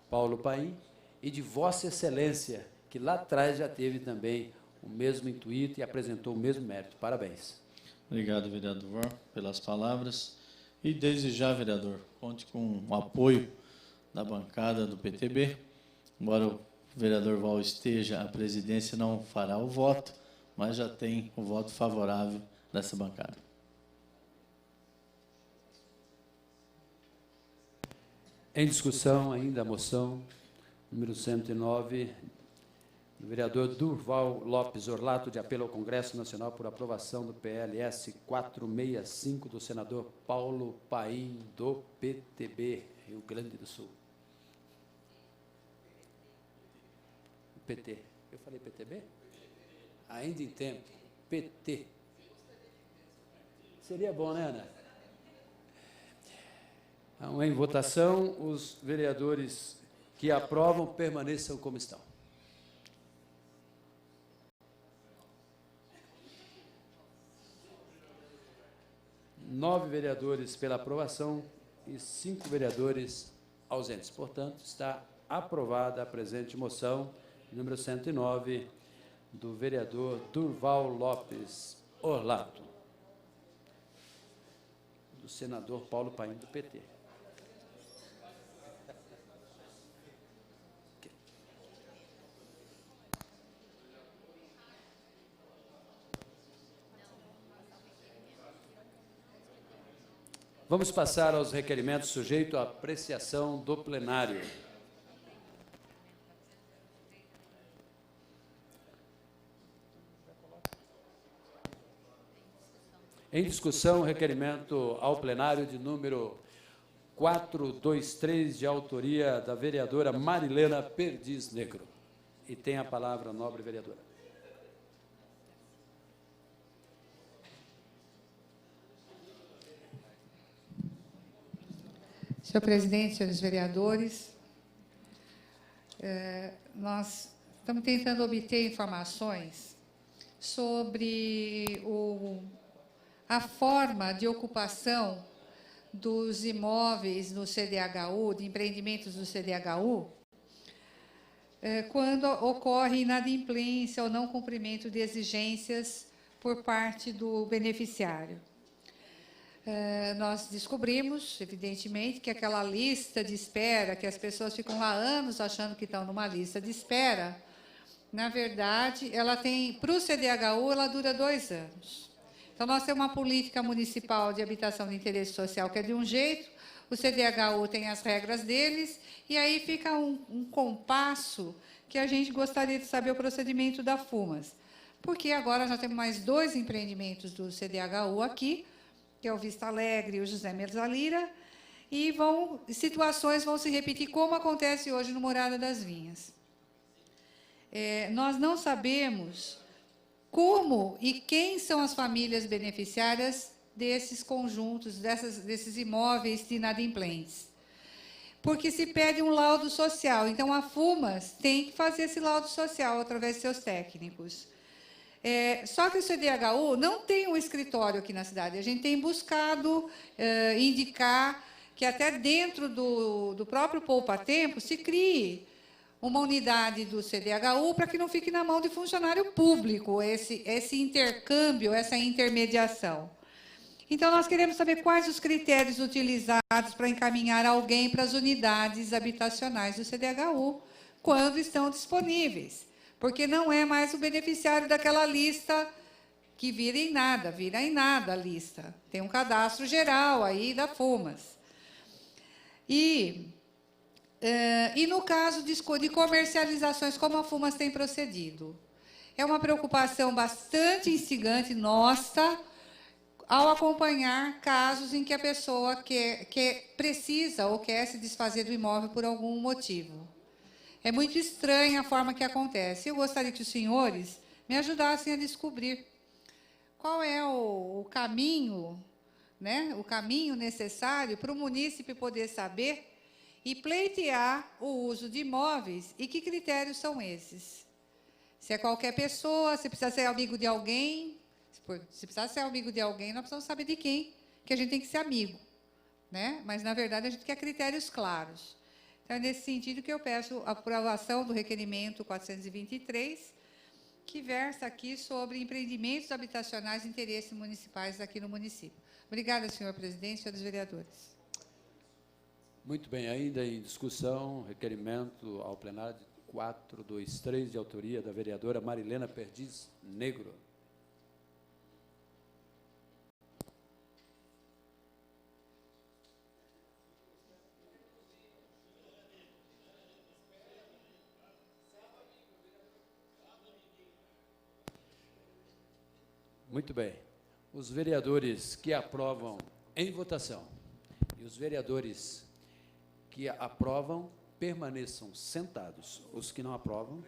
Paulo Paim e de Vossa Excelência, que lá atrás já teve também o mesmo intuito e apresentou o mesmo mérito. Parabéns. Obrigado, vereador, pelas palavras. E desde já, vereador, conte com o apoio da bancada do PTB. Embora o vereador Val esteja à presidência, não fará o voto, mas já tem o voto favorável dessa bancada. Em discussão ainda a moção número 109, do vereador Durval Lopes Orlato, de apelo ao Congresso Nacional por aprovação do PLS 465, do senador Paulo Paim, do PTB, Rio Grande do Sul. PT. Eu falei PTB? Ainda em tempo. PT. Seria bom, né, Ana? Então, em votação, os vereadores que aprovam permaneçam como estão. Nove vereadores pela aprovação e 5 vereadores ausentes. Portanto, está aprovada a presente moção, número 109, do vereador Durval Lopes Orlato, do senador Paulo Paim, do PT. Vamos passar aos requerimentos sujeitos à apreciação do plenário. Em discussão, requerimento ao plenário de número 423, de autoria da vereadora Marilena Perdiz Negro. E tem a palavra a nobre vereadora. Senhor presidente, senhores vereadores, nós estamos tentando obter informações sobre a forma de ocupação dos imóveis no CDHU, de empreendimentos do CDHU, quando ocorre inadimplência ou não cumprimento de exigências por parte do beneficiário. Nós descobrimos, evidentemente, que aquela lista de espera, que as pessoas ficam lá anos achando que estão numa lista de espera, na verdade, ela tem, para o CDHU, ela dura 2 anos. Então, nós temos uma política municipal de habitação de interesse social que é de um jeito, o CDHU tem as regras deles, e aí fica um compasso que a gente gostaria de saber o procedimento da FUMAS. Porque agora nós temos mais 2 empreendimentos do CDHU aqui, que é o Vista Alegre e o José Merzalira, e situações vão se repetir, como acontece hoje no Morada das Vinhas. Nós não sabemos como e quem são as famílias beneficiárias desses conjuntos, desses imóveis de inadimplentes. Porque se pede um laudo social, então a FUMAS tem que fazer esse laudo social através de seus técnicos. Só que o CDHU não tem um escritório aqui na cidade. A gente tem buscado indicar que até dentro do próprio Poupa Tempo se crie uma unidade do CDHU para que não fique na mão de funcionário público esse intercâmbio, essa intermediação. Então, nós queremos saber quais os critérios utilizados para encaminhar alguém para as unidades habitacionais do CDHU, quando estão disponíveis, porque não é mais o beneficiário daquela lista que vira em nada a lista. Tem um cadastro geral aí da FUMAS. E no caso de comercializações, como a FUMAS tem procedido? É uma preocupação bastante instigante nossa, ao acompanhar casos em que a pessoa precisa ou quer se desfazer do imóvel por algum motivo. É muito estranha a forma que acontece. Eu gostaria que os senhores me ajudassem a descobrir qual é o caminho, né, o caminho necessário para o munícipe poder saber e pleitear o uso de imóveis e que critérios são esses. Se é qualquer pessoa, se precisa ser amigo de alguém. Se precisar ser amigo de alguém, nós precisamos saber de quem que a gente tem que ser amigo, né? Mas, na verdade, a gente quer critérios claros. Então, é nesse sentido que eu peço a aprovação do requerimento 423, que versa aqui sobre empreendimentos habitacionais de interesse municipais aqui no município. Obrigada, senhor presidente, senhores vereadores. Muito bem, ainda em discussão, requerimento ao plenário de 423, de autoria da vereadora Marilena Perdiz Negro. Muito bem. Os vereadores que aprovam em votação e os vereadores que aprovam permaneçam sentados. Os que não aprovam.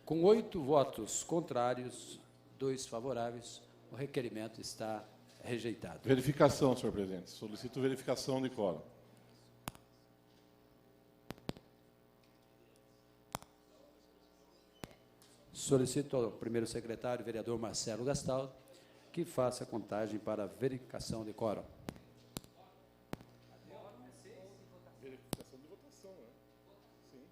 Com 8 votos contrários, 2 favoráveis, o requerimento está rejeitado. Verificação, senhor presidente. Solicito verificação de quórum. Solicito ao primeiro secretário, vereador Marcelo Gastaldo, que faça a contagem para a verificação de quórum. Verificação de votação, né? Sim.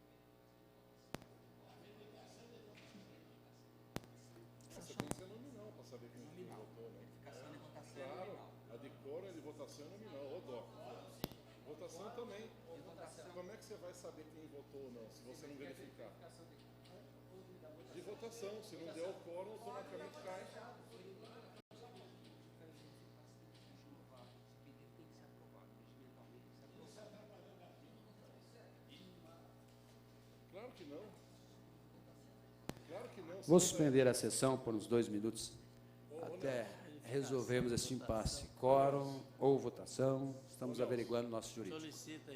A sequência é nominal, para saber quem votou, né? Claro, a de quórum é de votação nominal, ô dó. Votação também. Como é que você vai saber quem votou ou não, se você não verificar? De votação, se não der o quórum, automaticamente cai. Claro que não. Claro que não. Vou suspender a sessão por uns 2 minutos, até resolvermos esse impasse. Quórum ou votação, estamos averiguando nosso jurídico.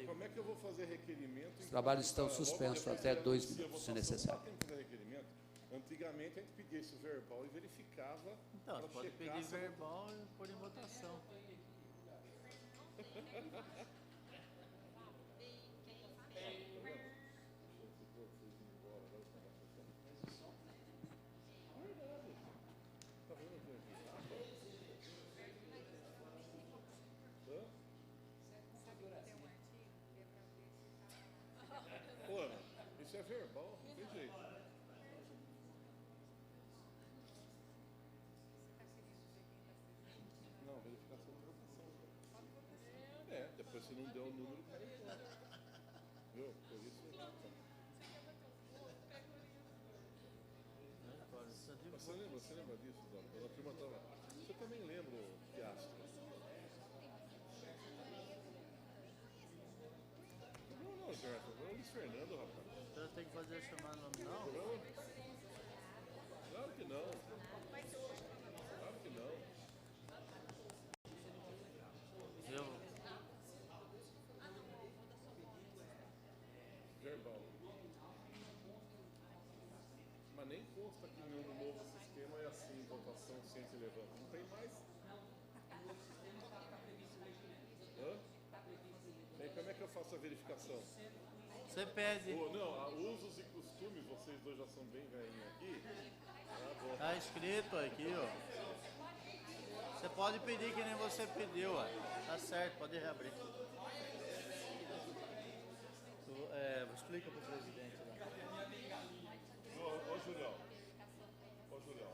Como é que eu vou fazer requerimento? Os trabalhos estão suspensos até 2 minutos, se necessário. Antigamente a gente pedia isso verbal e verificava. Então, pode pedir verbal e pôr em votação. Pô, isso é verbal, não tem jeito. Não, verificação de votação. Depois se não der o número, cai fora. Viu? Por isso. Você lembra disso, Dona? Quando a turma estava. Você também lembra o fiasco? Não, Gerson, é o Luiz Fernando, rapaz. Então tem que fazer a chamada nominal? Claro que não. Claro que não. Verbal. Mas nem consta que no novo sistema é assim, votação sem se levanta. Não tem mais. Hã? E como é que eu faço a verificação? Você pede. Não, usos e costumes, vocês dois já são bem velhinhos aqui. Tá escrito aqui, ó. Você pode pedir que nem você pediu, ó. Tá certo, pode reabrir. Explica pro presidente lá. Ô, Julião. Ô, Julião,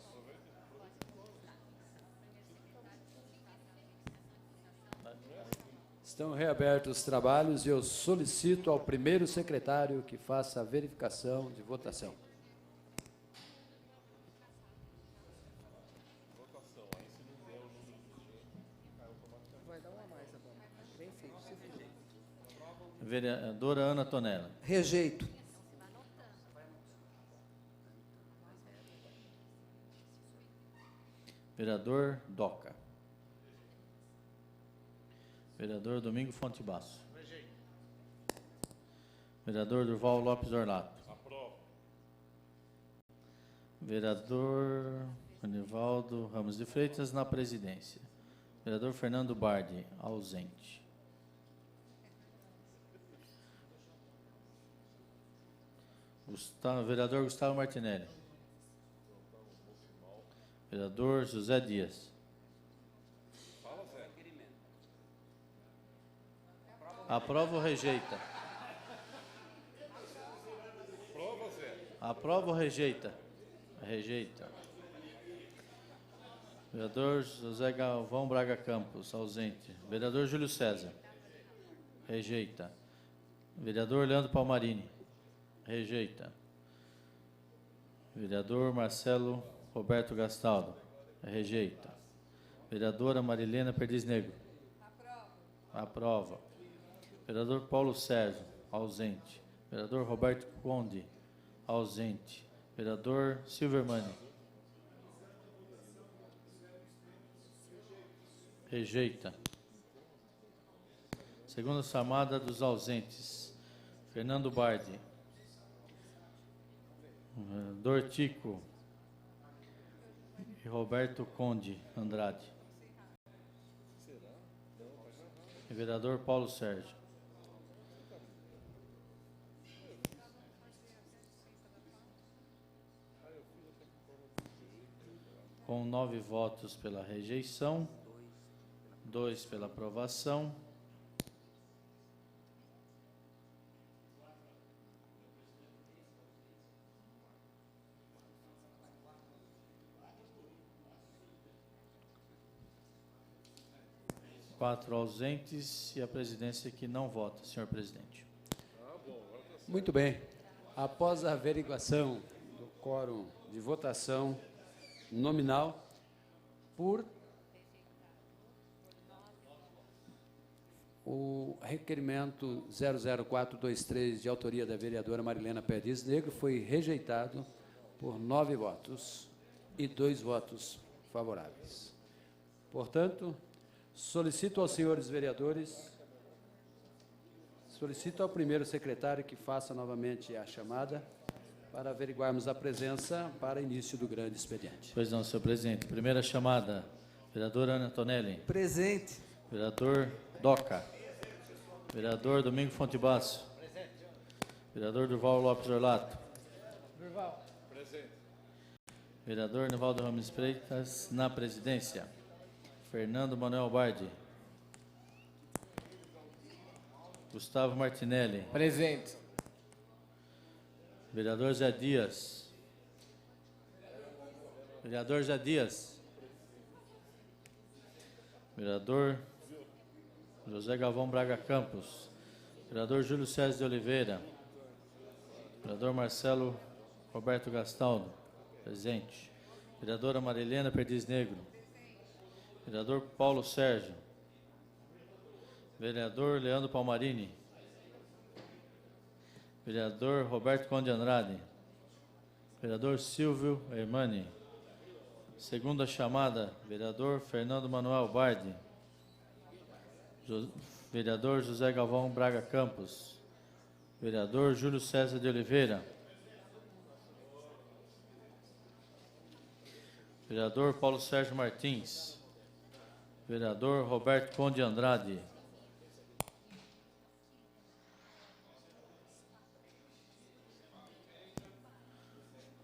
Estão reabertos os trabalhos e eu solicito ao primeiro secretário que faça a verificação de votação. Vai dar uma a mais agora. Bem feito. Se for. Vereadora Ana Tonella. Rejeito. Vereador Doca. Vereador Domingo Fonte Basso. Vereador Durval Lopes Orlato. Aprovo. Vereador Anivaldo Ramos de Freitas, na presidência. Vereador Fernando Bardi, ausente. Vereador Gustavo Martinelli. Vereador José Dias. Aprova ou rejeita? Prova, Zé. Aprova ou rejeita? Rejeita. Vereador José Galvão Braga Campos, ausente. Vereador Júlio César. Rejeita. Vereador Leandro Palmarini. Rejeita. Vereador Marcelo Roberto Gastaldo. Rejeita. Vereadora Marilena Perdiz Negro. Aprova. Vereador Paulo Sérgio, ausente. Vereador Roberto Conde, ausente. Vereador Silvermani. Rejeita. Segunda chamada dos ausentes. Fernando Bardi. Vereador Tico. E Roberto Conde Andrade. E vereador Paulo Sérgio. Com 9 votos pela rejeição, 2 pela aprovação. Quatro ausentes e a presidência que não vota, senhor presidente. Muito bem. Após a averiguação do quórum de votação nominal por o requerimento 00423 de autoria da vereadora Marilena Perdiz Negro foi rejeitado por 9 votos e 2 votos favoráveis. Portanto, solicito aos senhores vereadores, solicito ao primeiro secretário que faça novamente a chamada para averiguarmos a presença para início do grande expediente. Pois não, senhor presidente. Primeira chamada, vereador Ana Tonelli. Presente. Vereador Doca. Vereador Domingo Fonte Basso. Presente. Vereador Durval Lopes Orlato. Durval. Presente. Vereador Nivaldo Ramos Freitas, na presidência. Fernando Manuel Bardi. Gustavo Martinelli. Presente. Vereador Zé Dias. Vereador Zé Dias. Vereador José Galvão Braga Campos. Vereador Júlio César de Oliveira. Vereador Marcelo Roberto Gastaldo. Presente. Vereadora Marilena Perdiz Negro. Vereador Paulo Sérgio. Vereador Leandro Palmarini. Vereador Roberto Conde Andrade. Vereador Silvio Hermani. Segunda chamada, vereador Fernando Manuel Bardi. Vereador José Galvão Braga Campos. Vereador Júlio César de Oliveira. Vereador Paulo Sérgio Martins. Vereador Roberto Conde Andrade.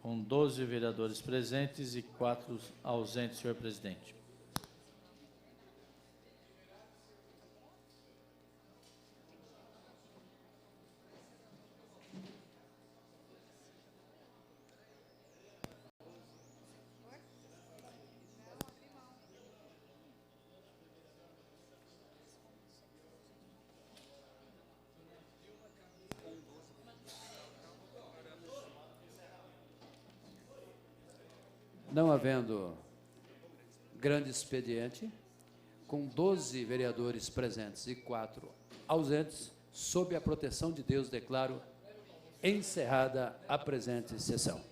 Com 12 vereadores presentes e 4 ausentes, senhor presidente. Não havendo grande expediente, com 12 vereadores presentes e 4 ausentes, sob a proteção de Deus, declaro encerrada a presente sessão.